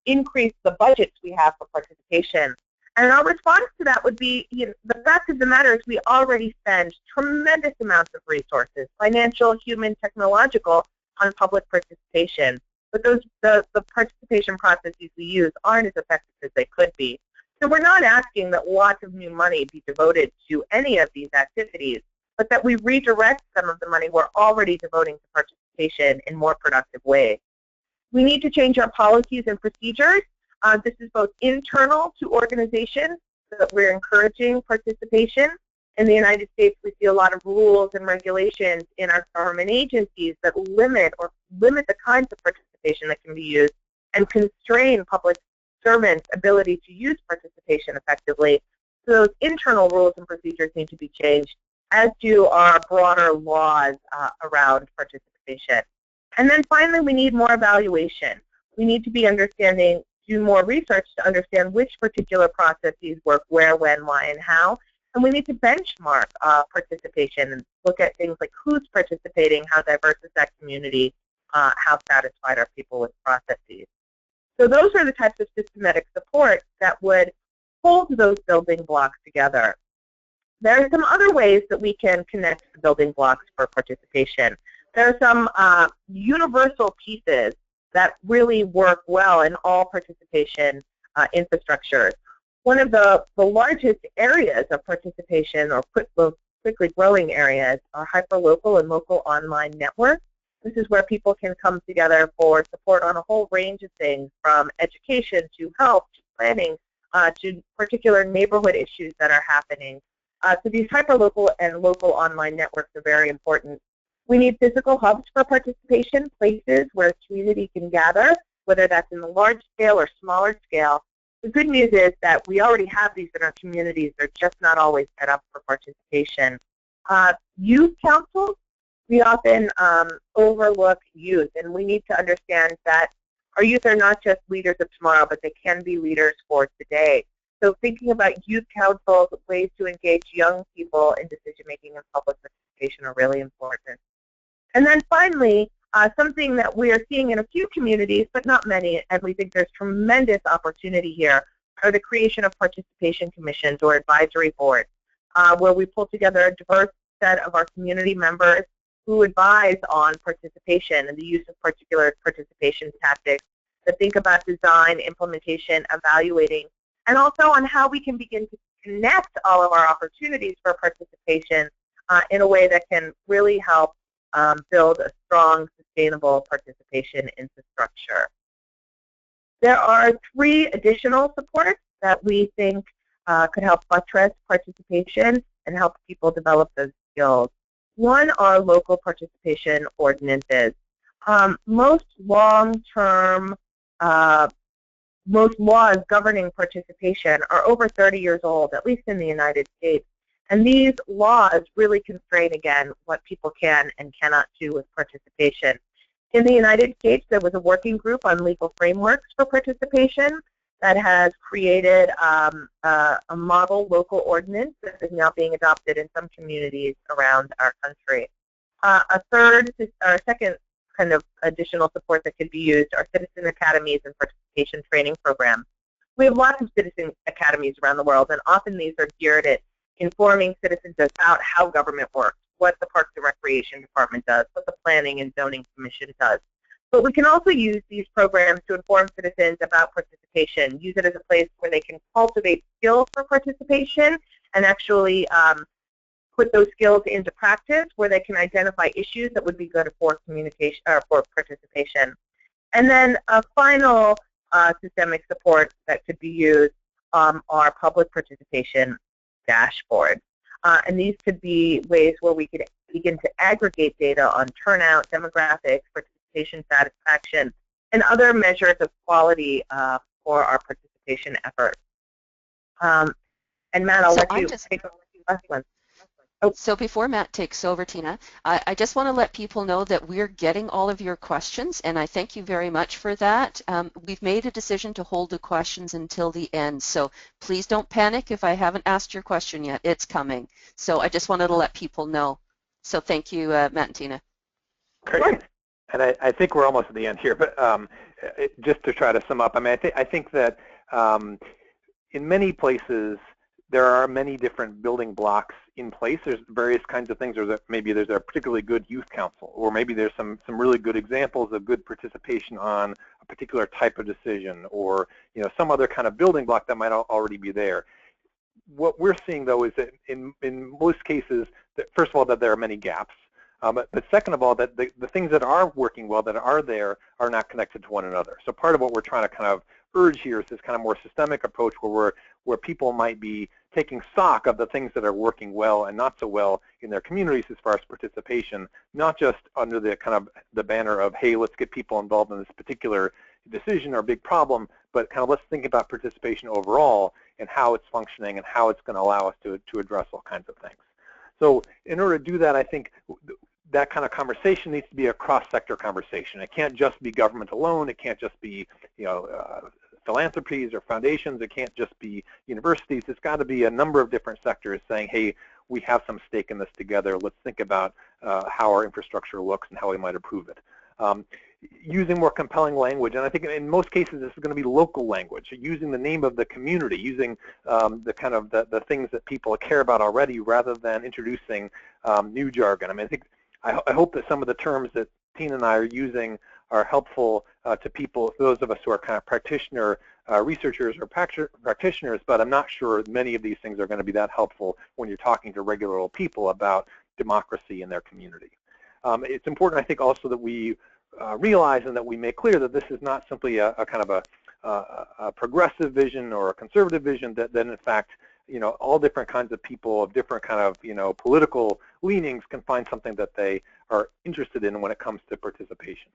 increase the budgets we have for participation? And our response to that would be, the fact of the matter is we already spend tremendous amounts of resources, financial, human, technological, on public participation. But the participation processes we use aren't as effective as they could be. So we're not asking that lots of new money be devoted to any of these activities, but that we redirect some of the money we're already devoting to participation in more productive ways. We need to change our policies and procedures. This is both internal to organizations, so that we're encouraging participation. In the United States, we see a lot of rules and regulations in our government agencies that limit the kinds of participation that can be used and constrain public servants' ability to use participation effectively. So those internal rules and procedures need to be changed, as do our broader laws around participation. And then finally, we need more evaluation. We need to be do more research to understand which particular processes work where, when, why, and how. And we need to benchmark participation and look at things like who's participating, how diverse is that community, how satisfied are people with processes. So those are the types of systematic support that would hold those building blocks together. There are some other ways that we can connect the building blocks for participation. There are some universal pieces that really work well in all participation infrastructures. One of the largest areas of participation, or quickly growing areas, are hyperlocal and local online networks. This is where people can come together for support on a whole range of things, from education to health to planning to particular neighborhood issues that are happening. So these hyperlocal and local online networks are very important. We need physical hubs for participation, places where community can gather, whether that's in the large scale or smaller scale. The good news is that we already have these in our communities. They're just not always set up for participation. Youth councils, we often overlook youth, and we need to understand that our youth are not just leaders of tomorrow, but they can be leaders for today. So thinking about youth councils, ways to engage young people in decision-making and public participation are really important. And then finally, something that we are seeing in a few communities, but not many, and we think there's tremendous opportunity here, are the creation of participation commissions or advisory boards, where we pull together a diverse set of our community members who advise on participation and the use of particular participation tactics, that think about design, implementation, evaluating, and also on how we can begin to connect all of our opportunities for participation in a way that can really help build a strong, sustainable participation infrastructure. There are 3 additional supports that we think could help buttress participation and help people develop those skills. One are local participation ordinances. Most long-term, most laws governing participation are over 30 years old, at least in the United States. And these laws really constrain, again, what people can and cannot do with participation. In the United States, there was a working group on legal frameworks for participation that has created a model local ordinance that is now being adopted in some communities around our country. A second kind of additional support that could be used are citizen academies and participation training programs. We have lots of citizen academies around the world, and often these are geared at informing citizens about how government works, what the Parks and Recreation Department does, what the Planning and Zoning Commission does. But we can also use these programs to inform citizens about participation, use it as a place where they can cultivate skills for participation and actually put those skills into practice, where they can identify issues that would be good for communication or for participation. And then a final systemic support that could be used are public participation dashboards. And these could be ways where we could begin to aggregate data on turnout, demographics, participation satisfaction, and other measures of quality for our participation efforts. And Matt, I'll let you take over the last one. So before Matt takes over, Tina, I just want to let people know that we're getting all of your questions, and I thank you very much for that. We've made a decision to hold the questions until the end, so please don't panic if I haven't asked your question yet. It's coming. So I just wanted to let people know. So thank you, Matt and Tina. Great. And I think we're almost at the end here, but just to try to sum up, I mean, I think that in many places, there are many different building blocks in place. There's various kinds of things, or maybe there's a particularly good youth council, or maybe there's some really good examples of good participation on a particular type of decision, or some other kind of building block that might already be there. What we're seeing, though, is that in most cases, first of all, that there are many gaps. But second of all, that the things that are working well, that are there, are not connected to one another. So part of what we're trying to kind of urge here is this kind of more systemic approach where people might be taking stock of the things that are working well and not so well in their communities as far as participation, not just under the kind of the banner of, hey, let's get people involved in this particular decision or big problem, but kind of let's think about participation overall and how it's functioning and how it's going to allow us to address all kinds of things. So in order to do that, I think that kind of conversation needs to be a cross-sector conversation. It can't just be government alone. It can't just be, philanthropies or foundations. It can't just be universities. It's got to be a number of different sectors saying, hey, we have some stake in this together. Let's think about how our infrastructure looks and how we might improve it. Using more compelling language, and I think in most cases this is going to be local language, using the name of the community, using the kind of the things that people care about already, rather than introducing new jargon. I mean, I hope that some of the terms that Tina and I are using are helpful to people, those of us who are kind of practitioner researchers or practitioners, but I'm not sure many of these things are going to be that helpful when you're talking to regular old people about democracy in their community. It's important, I think, also that we realize and that we make clear that this is not simply a kind of a progressive vision or a conservative vision, that in fact all different kinds of people of different kind of, political leanings can find something that they are interested in when it comes to participation.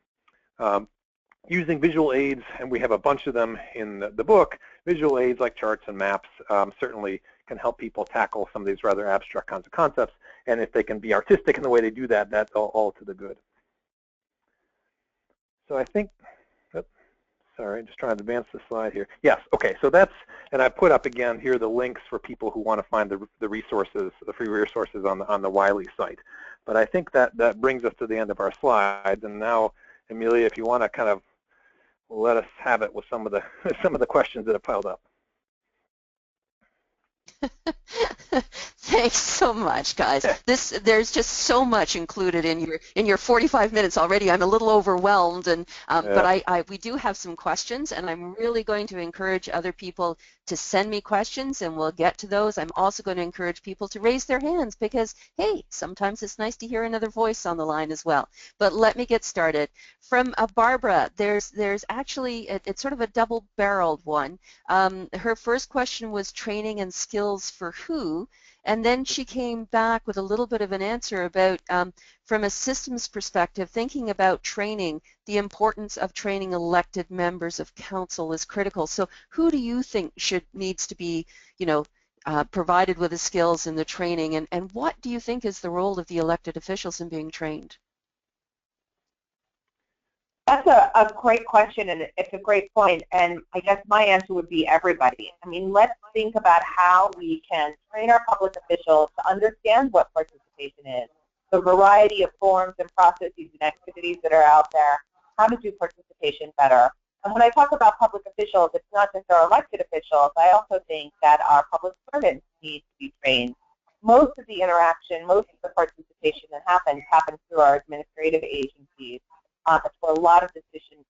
Using visual aids, and we have a bunch of them in the book, visual aids like charts and maps certainly can help people tackle some of these rather abstract kinds of concepts, and if they can be artistic in the way they do that, that's all to the good. So I think, sorry, I'm just trying to advance the slide here. Yes, okay, so that's, and I put up again here the links for people who want to find the resources, the free resources on the Wiley site. But I think that brings us to the end of our slides, and now, Amelia, if you want to kind of let us have it with some of the questions that have piled up. Thanks so much, guys. There's just so much included in your 45 minutes already. I'm a little overwhelmed, and but we do have some questions, and I'm really going to encourage other people to send me questions, and we'll get to those. I'm also going to encourage people to raise their hands because, hey, sometimes it's nice to hear another voice on the line as well. But let me get started. From Barbara, there's actually it's sort of a double-barreled one. Her first question was training and skills for who? And then she came back with a little bit of an answer about, from a systems perspective, thinking about training, the importance of training elected members of council is critical. So who do you think needs to be, provided with the skills and the training, and what do you think is the role of the elected officials in being trained? That's a great question, and it's a great point, and I guess my answer would be everybody. I mean, let's think about how we can train our public officials to understand what participation is, the variety of forms and processes and activities that are out there, how to do participation better. And when I talk about public officials, it's not just our elected officials. I also think that our public servants need to be trained. Most of the interaction, most of the participation that happens through our administrative agencies. That's where a lot of decision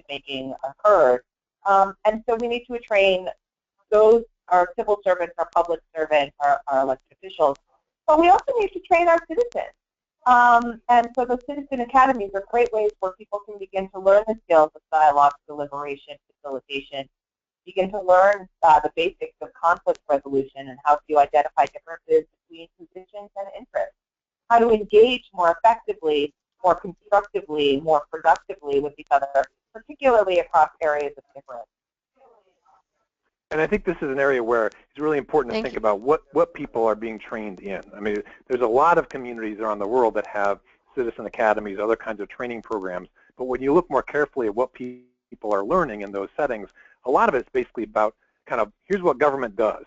making occurs. And so we need to train those, our civil servants, our public servants, our elected officials. But we also need to train our citizens. And so the citizen academies are great ways where people can begin to learn the skills of dialogue, deliberation, facilitation, begin to learn the basics of conflict resolution and how to identify differences between positions and interests, how to engage more effectively, more constructively, more productively with each other, particularly across areas of difference. And I think this is an area where it's really important to think about what people are being trained in. I mean, there's a lot of communities around the world that have citizen academies, other kinds of training programs, but when you look more carefully at what people are learning in those settings, a lot of it's basically about kind of, here's what government does,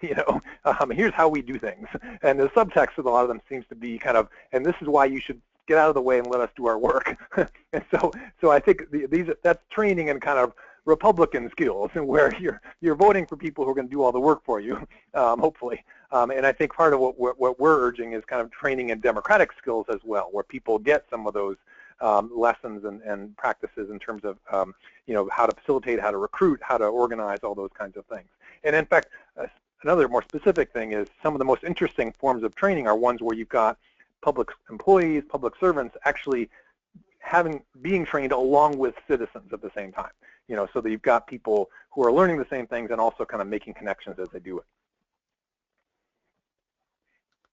here's how we do things. And the subtext of a lot of them seems to be kind of, and this is why you should get out of the way and let us do our work. And so I think that's training in kind of Republican skills, and where you're voting for people who are going to do all the work for you, hopefully. And I think part of what we're urging is kind of training in democratic skills as well, where people get some of those lessons and practices in terms of how to facilitate, how to recruit, how to organize, all those kinds of things. And in fact, another more specific thing is some of the most interesting forms of training are ones where you've got public employees, public servants actually being trained along with citizens at the same time. So that you've got people who are learning the same things and also kind of making connections as they do it.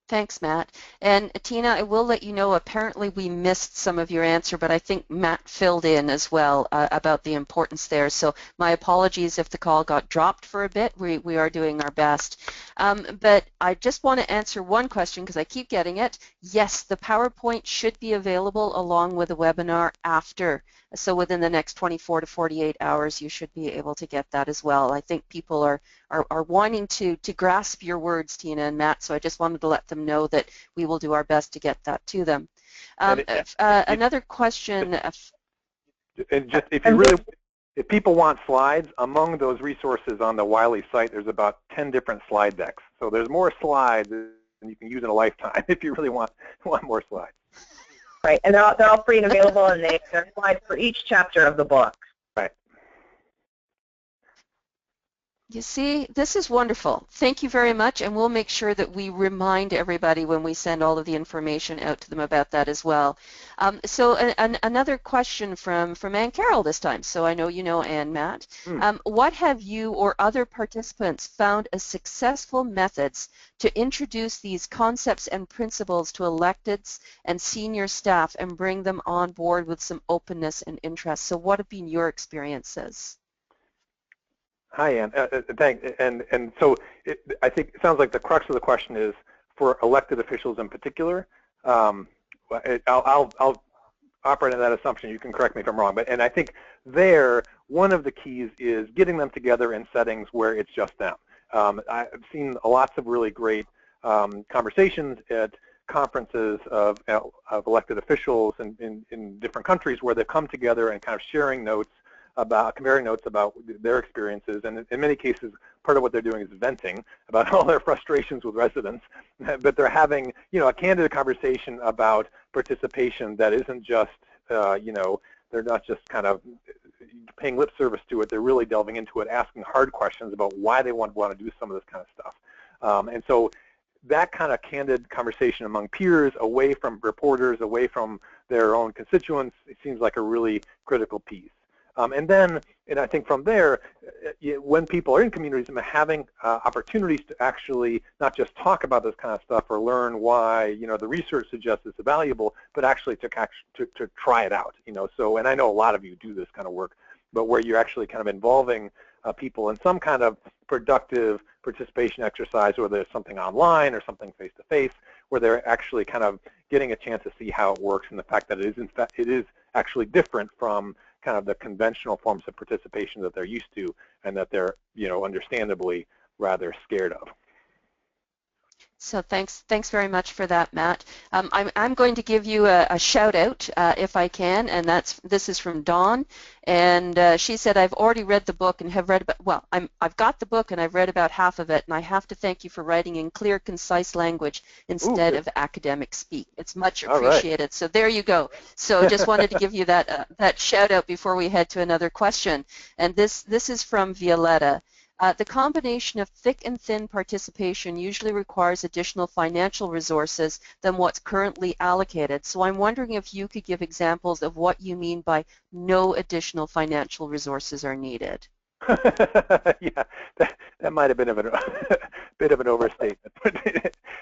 Thanks, Matt. And Tina, I will let you know, apparently we missed some of your answer, but I think Matt filled in as well about the importance there. So my apologies if the call got dropped for a bit. We are doing our best. But I just want to answer one question because I keep getting it. Yes, the PowerPoint should be available along with the webinar after. So within the next 24 to 48 hours, you should be able to get that as well. I think people are wanting to grasp your words, Tina and Matt, so I just wanted to let them know that we will do our best to get that to them. Another question. And just if people want slides, among those resources on the Wiley site, there's about 10 different slide decks. So there's more slides than you can use in a lifetime if you really want more slides. Right, and they're all free and available, and there are slides for each chapter of the book. Right. You see, this is wonderful. Thank you very much, and we'll make sure that we remind everybody when we send all of the information out to them about that as well. So another question from Ann Carroll this time. So I know you know Ann, Matt. What have you or other participants found as successful methods to introduce these concepts and principles to electeds and senior staff and bring them on board with some openness and interest? So what have been your experiences? Hi, Ann. Thanks. And so I think it sounds like the crux of the question is for elected officials in particular. I'll operate on that assumption. You can correct me if I'm wrong. And I think there, one of the keys is getting them together in settings where it's just them. I've seen lots of really great conversations at conferences of elected officials in different countries where they've come together and kind of comparing notes about their experiences, and in many cases, part of what they're doing is venting about all their frustrations with residents, but they're having, a candid conversation about participation that isn't just, they're not just kind of paying lip service to it, they're really delving into it, asking hard questions about why they want to do some of this kind of stuff. And so that kind of candid conversation among peers, away from reporters, away from their own constituents, it seems like a really critical piece. And I think from there, when people are in communities, having opportunities to actually not just talk about this kind of stuff or learn why, the research suggests it's valuable, but actually to try it out, So, and I know a lot of you do this kind of work, but where you're actually kind of involving people in some kind of productive participation exercise, whether it's something online or something face-to-face, where they're actually kind of getting a chance to see how it works, and the fact that it is actually different from kind of the conventional forms of participation that they're used to and that they're, understandably rather scared of. So thanks very much for that, Matt. I'm going to give you a shout out if I can, and this is from Dawn, and she said, I've already read the book and have read about, well, I've got the book and I've read about half of it, and I have to thank you for writing in clear, concise language instead of academic speak. It's much appreciated. Right. So there you go. So just wanted to give you that shout out before we head to another question. And this is from Violetta. The combination of thick and thin participation usually requires additional financial resources than what's currently allocated. So I'm wondering if you could give examples of what you mean by no additional financial resources are needed. Yeah, that might have been a bit of an overstatement.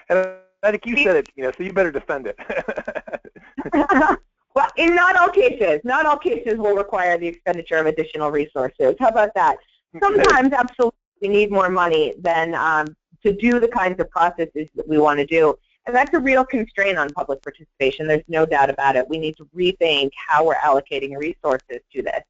And I think you said it, so you better defend it. Well, in not all cases will require the expenditure of additional resources. How about that? Sometimes, absolutely, we need more money than to do the kinds of processes that we want to do. And that's a real constraint on public participation. There's no doubt about it. We need to rethink how we're allocating resources to this.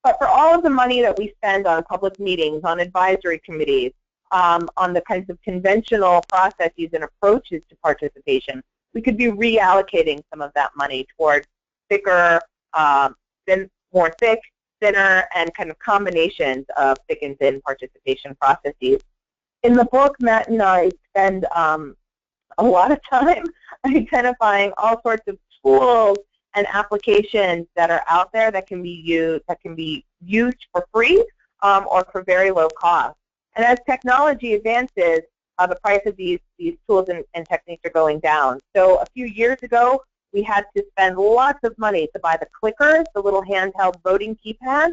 But for all of the money that we spend on public meetings, on advisory committees, on the kinds of conventional processes and approaches to participation, we could be reallocating some of that money toward thicker, more thick, thinner, and kind of combinations of thick and thin participation processes. In the book, Matt and I spend a lot of time identifying all sorts of tools and applications that are out there that can be used for free or for very low cost. And as technology advances, the price of these tools and techniques are going down. So a few years ago, we had to spend lots of money to buy the clickers, the little handheld voting keypads,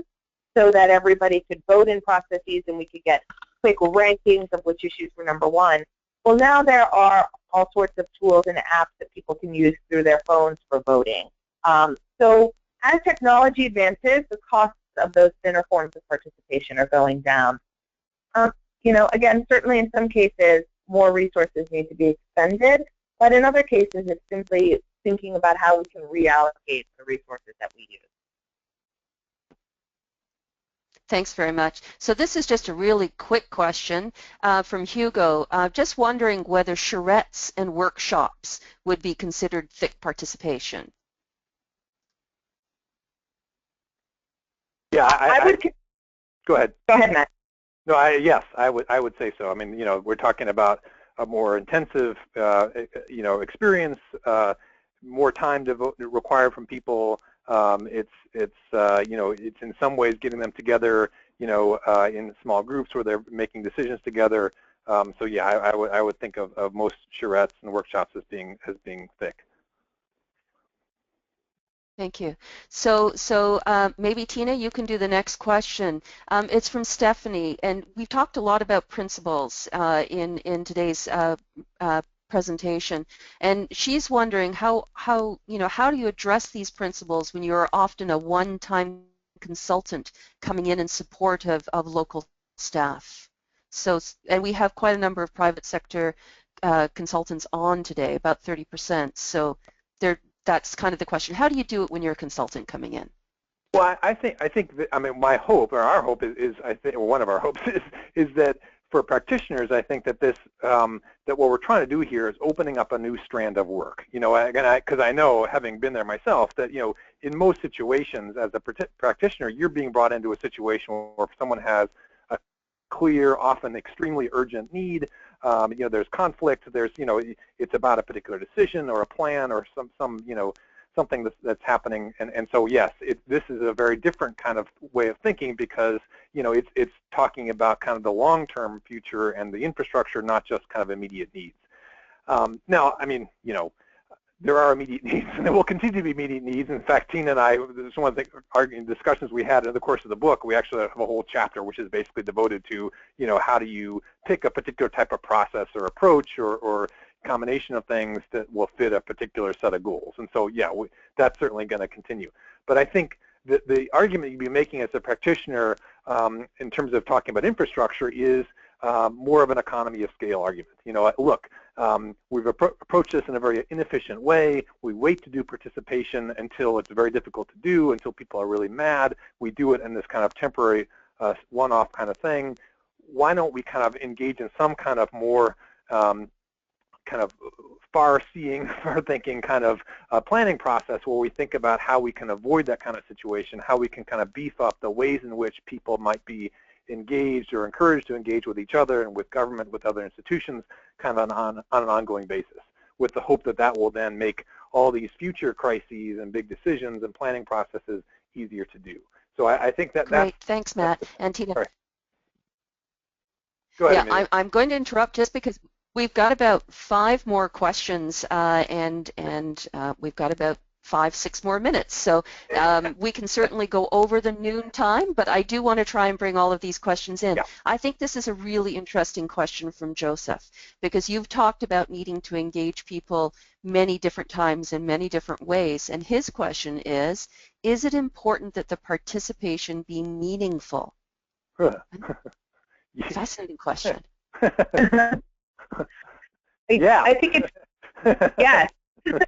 so that everybody could vote in processes and we could get quick rankings of which issues were number one. Well, now there are all sorts of tools and apps that people can use through their phones for voting. So as technology advances, the costs of those thinner forms of participation are going down. Again, certainly in some cases, more resources need to be expended, but in other cases, it's simply thinking about how we can reallocate the resources that we use. Thanks very much. So this is just a really quick question from Hugo. Just wondering whether charrettes and workshops would be considered thick participation. Yeah, I would. Go ahead. Go ahead, Matt. No, yes, I would say so. I mean, we're talking about a more intensive, experience, more time required from people. It's in some ways getting them together in small groups where they're making decisions together. So yeah, I would think of most charrettes and workshops as being thick. Thank you. So maybe Tina, you can do the next question. It's from Stephanie, and we've talked a lot about principles in today's presentation, and she's wondering how do you address these principles when you're often a one-time consultant coming in support of local staff. So, and we have quite a number of private sector consultants on today, about 30%. So that's kind of the question. How do you do it when you're a consultant coming in? Well, I think that, I mean, my hope, or our hope is I think, or one of our hopes is that for practitioners, I think that this that what we're trying to do here is opening up a new strand of work. Because I know, having been there myself, that in most situations as a practitioner, you're being brought into a situation where someone has a clear, often extremely urgent need. There's conflict. There's it's about a particular decision or a plan or something that's happening, and so yes, this is a very different kind of way of thinking, because it's talking about kind of the long-term future and the infrastructure, not just kind of immediate needs. Now, I mean, there are immediate needs, and there will continue to be immediate needs. In fact, Tina and I, this is one of the discussions we had in the course of the book. We actually have a whole chapter which is basically devoted to how do you pick a particular type of process or approach or combination of things that will fit a particular set of goals. And so, yeah, that's certainly going to continue. But I think that the argument you'd be making as a practitioner in terms of talking about infrastructure is more of an economy of scale argument. Look, we've approached this in a very inefficient way. We wait to do participation until it's very difficult to do, until people are really mad. We do it in this kind of temporary one-off kind of thing. Why don't we kind of engage in some kind of more kind of far-seeing, far-thinking kind of planning process where we think about how we can avoid that kind of situation, how we can kind of beef up the ways in which people might be engaged or encouraged to engage with each other and with government, with other institutions, kind of on an ongoing basis, with the hope that that will then make all these future crises and big decisions and planning processes easier to do. So I think that Great. Thanks, Matt. And Tina. Sorry. Go ahead, yeah, I'm going to interrupt just because we've got about 5 more questions, and we've got about 5-6 more minutes. So we can certainly go over the noon time, but I do want to try and bring all of these questions in. Yeah. I think this is a really interesting question from Joseph, because you've talked about needing to engage people many different times in many different ways. And his question is it important that the participation be meaningful? Fascinating question. Yeah. I think it's, yes,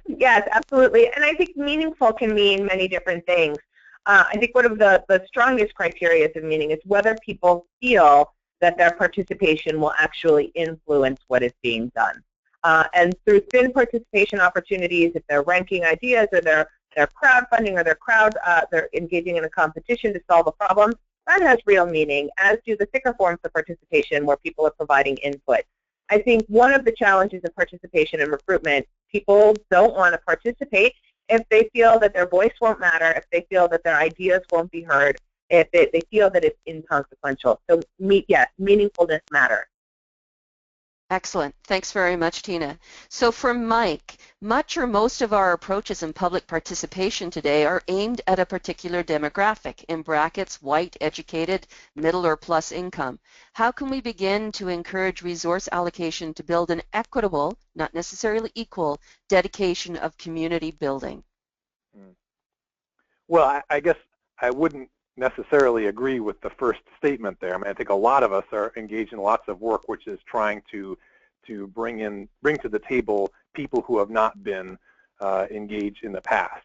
yes, absolutely. And I think meaningful can mean many different things. I think one of the strongest criteria of meaning is whether people feel that their participation will actually influence what is being done. And through thin participation opportunities, if they're ranking ideas or they're crowdfunding or they're engaging in a competition to solve a problem, that has real meaning, as do the thicker forms of participation where people are providing input. I think one of the challenges of participation in recruitment, people don't want to participate if they feel that their voice won't matter, if they feel that their ideas won't be heard, if they feel that it's inconsequential. So, yes, meaningfulness matters. Excellent. Thanks very much, Tina. So for Mike, much or most of our approaches in public participation today are aimed at a particular demographic, in brackets, white, educated, middle or plus income. How can we begin to encourage resource allocation to build an equitable, not necessarily equal, dedication of community building? Well, I guess I wouldn't necessarily agree with the first statement there. I mean, I think a lot of us are engaged in lots of work which is trying to bring to the table people who have not been engaged in the past.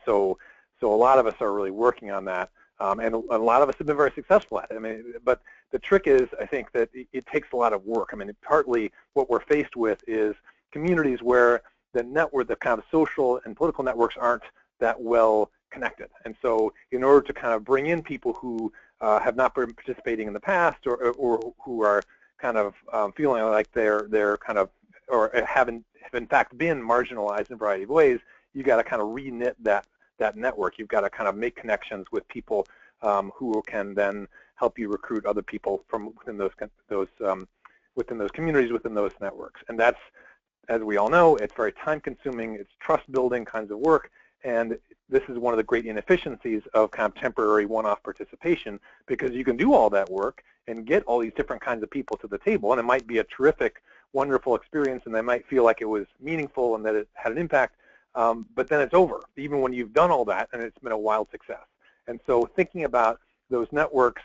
So a lot of us are really working on that, and a lot of us have been very successful at it. I mean, but the trick is, I think that it takes a lot of work. I mean, partly what we're faced with is communities where the kind of social and political networks aren't that well connected. And so in order to kind of bring in people who have not been participating in the past or who are kind of feeling like they're kind of, or have in fact been marginalized in a variety of ways, you got to kind of reknit that network. You've got to kind of make connections with people who can then help you recruit other people from within those communities, within those networks. And that's, as we all know, it's very time-consuming, it's trust-building kinds of work, and this is one of the great inefficiencies of kind of temporary one-off participation, because you can do all that work and get all these different kinds of people to the table, and it might be a terrific, wonderful experience, and they might feel like it was meaningful and that it had an impact, but then it's over, even when you've done all that and it's been a wild success. And so thinking about those networks,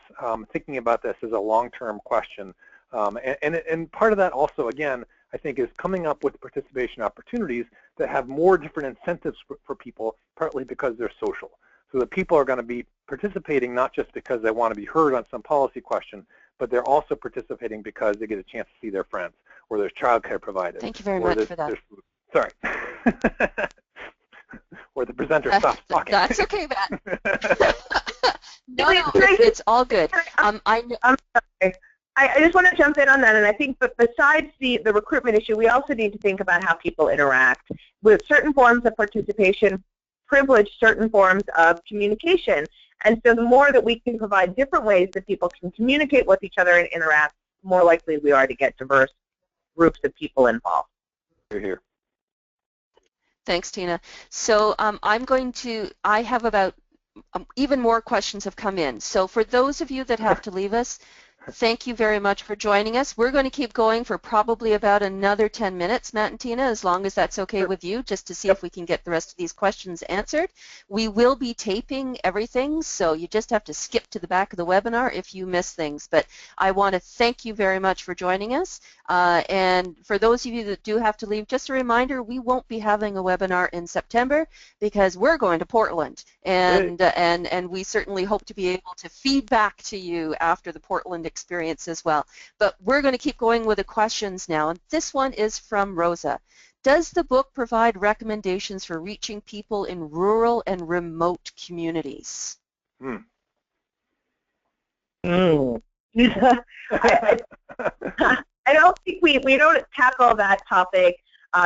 thinking about this as a long-term question, and part of that also, again, I think, is coming up with participation opportunities that have more different incentives for people, partly because they're social. So that people are going to be participating not just because they want to be heard on some policy question, but they're also participating because they get a chance to see their friends, or there's childcare provided. Thank you very much for that. Sorry. Or the presenter stops talking. That's okay, Matt. No, it's all good. I'm sorry. I just want to jump in on that, and I think that besides the recruitment issue, we also need to think about how people interact with certain forms of participation, privilege certain forms of communication. And so the more that we can provide different ways that people can communicate with each other and interact, the more likely we are to get diverse groups of people involved. Here. Thanks, Tina. So I have about, even more questions have come in. So for those of you that have to leave us, thank you very much for joining us. We're going to keep going for probably about another 10 minutes, Matt and Tina, as long as that's okay with you, just to see if we can get the rest of these questions answered. We will be taping everything, so you just have to skip to the back of the webinar if you miss things. But I want to thank you very much for joining us. And for those of you that do have to leave, just a reminder, we won't be having a webinar in September because we're going to Portland. And we certainly hope to be able to feed back to you after the Portland experience as well. But we're going to keep going with the questions now. And this one is from Rosa. Does the book provide recommendations for reaching people in rural and remote communities? I don't think we don't tackle that topic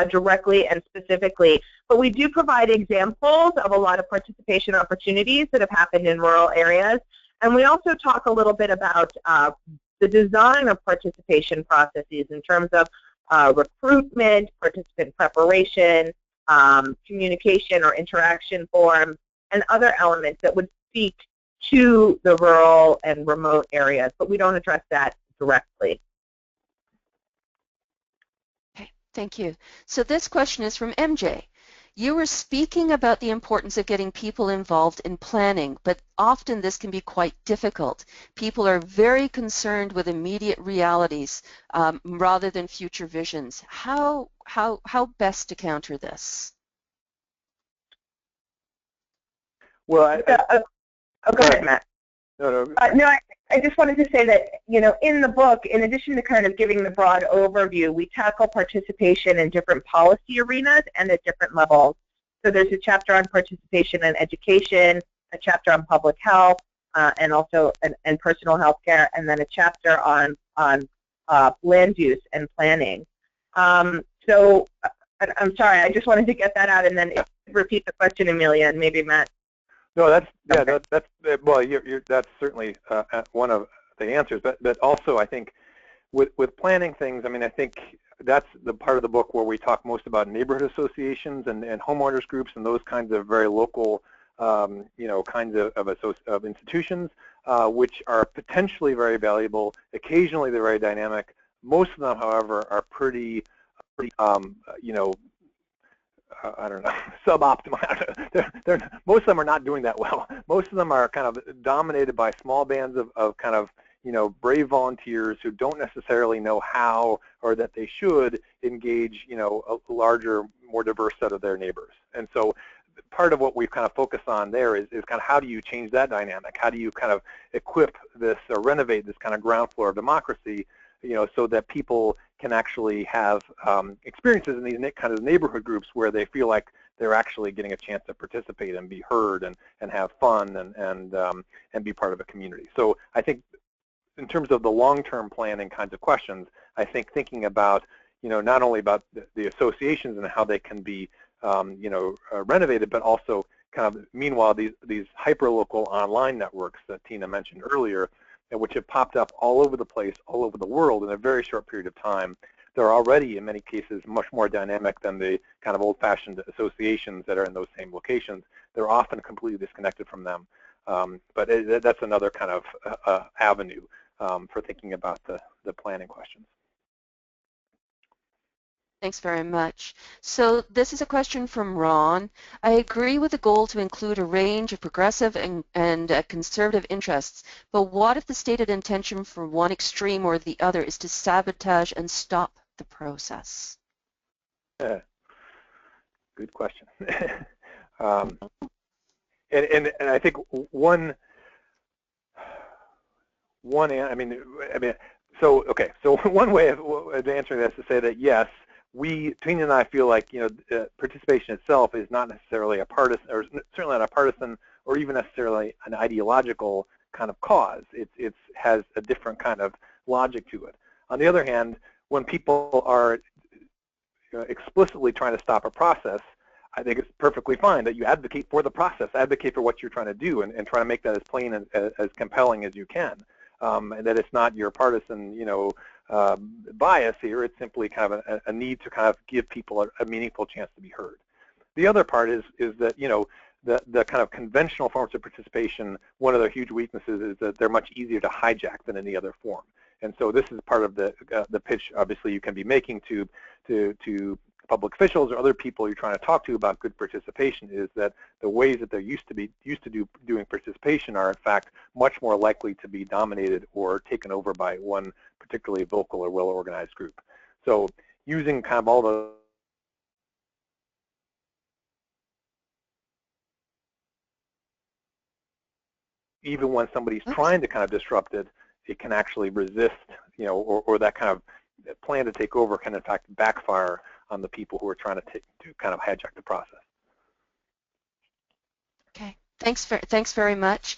directly and specifically, but we do provide examples of a lot of participation opportunities that have happened in rural areas. And we also talk a little bit about the design of participation processes in terms of recruitment, participant preparation, communication or interaction forms, and other elements that would speak to the rural and remote areas, but we don't address that directly. Okay, thank you. So this question is from MJ. You were speaking about the importance of getting people involved in planning, but often this can be quite difficult. People are very concerned with immediate realities rather than future visions. How best to counter this? Well, go ahead, Matt. No. I just wanted to say that, in the book, in addition to kind of giving the broad overview, we tackle participation in different policy arenas and at different levels. So there's a chapter on participation and education, a chapter on public health, and also and personal health care, and then a chapter on land use and planning. So I'm sorry, I just wanted to get that out, and then repeat the question, Amelia, and maybe Matt. No, that's certainly one of the answers. But also, I think with planning things, I think that's the part of the book where we talk most about neighborhood associations and homeowners groups and those kinds of very local, kinds of institutions, which are potentially very valuable. Occasionally, they're very dynamic. Most of them, however, are pretty I don't know, suboptimal. Most of them are not doing that well. Most of them are kind of dominated by small bands of kind of, brave volunteers who don't necessarily know how or that they should engage, a larger, more diverse set of their neighbors. And so part of what we've kind of focused on there is kind of how do you change that dynamic? How do you kind of equip this or renovate this kind of ground floor of democracy, so that people can actually have experiences in these kind of neighborhood groups where they feel like they're actually getting a chance to participate and be heard and have fun and be part of a community. So I think in terms of the long-term planning kinds of questions, I think thinking about, not only about the associations and how they can be, renovated, but also kind of, meanwhile, these hyper-local online networks that Tina mentioned earlier, which have popped up all over the place, all over the world in a very short period of time. They're already, in many cases, much more dynamic than the kind of old-fashioned associations that are in those same locations. They're often completely disconnected from them. But that's another kind of avenue for thinking about the planning questions. Thanks very much. So this is a question from Ron. I agree with the goal to include a range of progressive and conservative interests, but what if the stated intention for one extreme or the other is to sabotage and stop the process? Good question. And I think one way of answering this is to say that yes, Tina and I feel like participation itself is not necessarily a partisan, or certainly not a partisan, or even necessarily an ideological kind of cause. It has a different kind of logic to it. On the other hand, when people are explicitly trying to stop a process, I think it's perfectly fine that you advocate for the process, advocate for what you're trying to do, and try to make that as plain and as compelling as you can. And that it's not your partisan, bias here. It's simply kind of a need to kind of give people a meaningful chance to be heard. The other part is that the kind of conventional forms of participation, one of their huge weaknesses is that they're much easier to hijack than any other form. And so this is part of the pitch, obviously, you can be making to public officials or other people you're trying to talk to about good participation, is that the ways that they're used to doing participation are in fact much more likely to be dominated or taken over by one particularly vocal or well-organized group. So using kind of all the even when somebody's trying to kind of disrupt it, it can actually resist, or that kind of plan to take over can in fact backfire on the people who are trying to kind of hijack the process. Okay, thanks very much.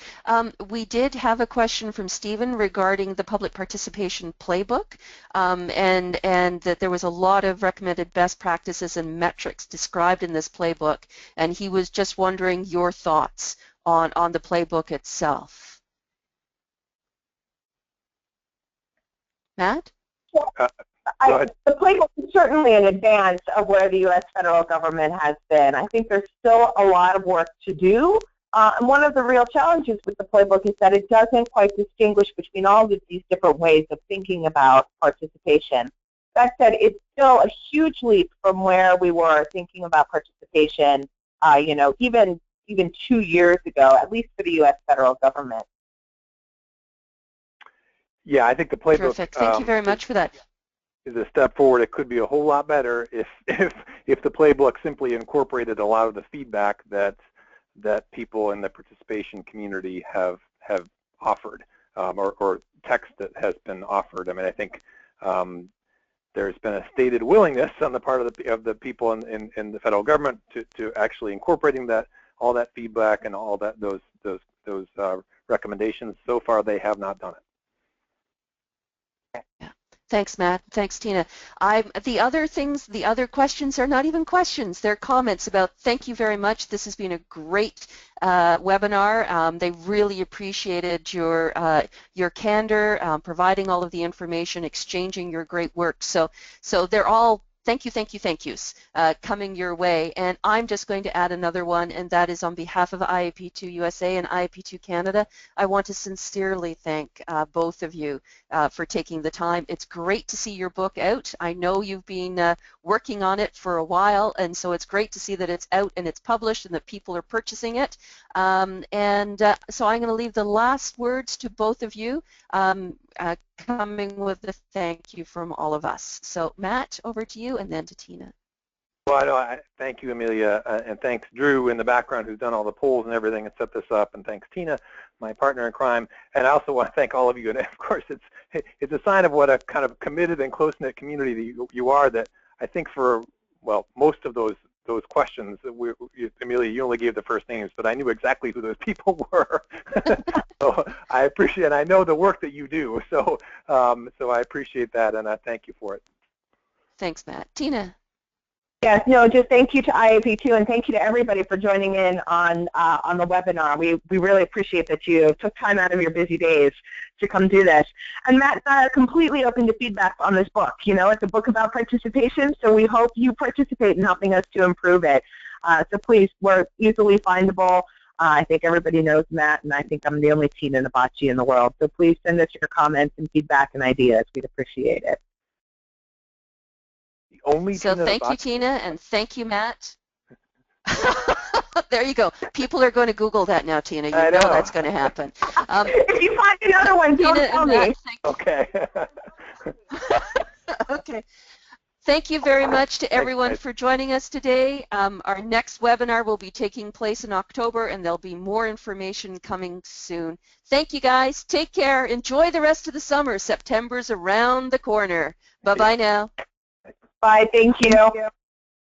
We did have a question from Stephen regarding the public participation playbook, and that there was a lot of recommended best practices and metrics described in this playbook, and he was just wondering your thoughts on the playbook itself. Matt? The playbook is certainly in advance of where the U.S. federal government has been. I think there's still a lot of work to do. And one of the real challenges with the playbook is that it doesn't quite distinguish between all of these different ways of thinking about participation. That said, it's still a huge leap from where we were thinking about participation, even 2 years ago, at least for the U.S. federal government. Yeah, I think the playbook. Terrific. Thank you very much for that. Is a step forward. It could be a whole lot better if the playbook simply incorporated a lot of the feedback that people in the participation community have offered, or text that has been offered. I mean, I think there's been a stated willingness on the part of the people in the federal government to actually incorporating all that feedback and all that those recommendations. So far, they have not done it. Yeah. Thanks, Matt. Thanks, Tina. The other questions are not even questions. They're comments about, thank you very much. This has been a great webinar. They really appreciated your candor, providing all of the information, exchanging your great work. So they're all thank yous coming your way. And I'm just going to add another one, and that is on behalf of IAP2 USA and IAP2 Canada. I want to sincerely thank both of you for taking the time. It's great to see your book out. I know you've been working on it for a while, and so it's great to see that it's out and it's published and that people are purchasing it. So I'm going to leave the last words to both of you, coming with a thank you from all of us. So Matt, over to you, and then to Tina. Well, I thank you, Amelia, and thanks Drew in the background who's done all the polls and everything and set this up, and thanks Tina, my partner in crime. And I also want to thank all of you. And of course, it's a sign of what a kind of committed and close-knit community that you are, that I think for, well, most of those questions, Amelia, you only gave the first names, but I knew exactly who those people were. So I appreciate, and I know the work that you do. So I appreciate that, and I thank you for it. Thanks, Matt. Tina. Yes, no, just thank you to IAP2 and thank you to everybody for joining in on the webinar. We really appreciate that you took time out of your busy days to come do this. And Matt and I are completely open to feedback on this book. You know, it's a book about participation, so we hope you participate in helping us to improve it. So please, we're easily findable. I think everybody knows Matt, and I think I'm the only Tina Nabatchi in the world. So please send us your comments and feedback and ideas. We'd appreciate it. So thank you, Tina, and thank you, Matt. There you go. People are going to Google that now, Tina. You know that's going to happen. If you find another one, don't tell me. Okay. Okay. Thank you very much to everyone for joining us today. Our next webinar will be taking place in October, and there'll be more information coming soon. Thank you, guys. Take care. Enjoy the rest of the summer. September's around the corner. Bye-bye now. Bye. Thank you.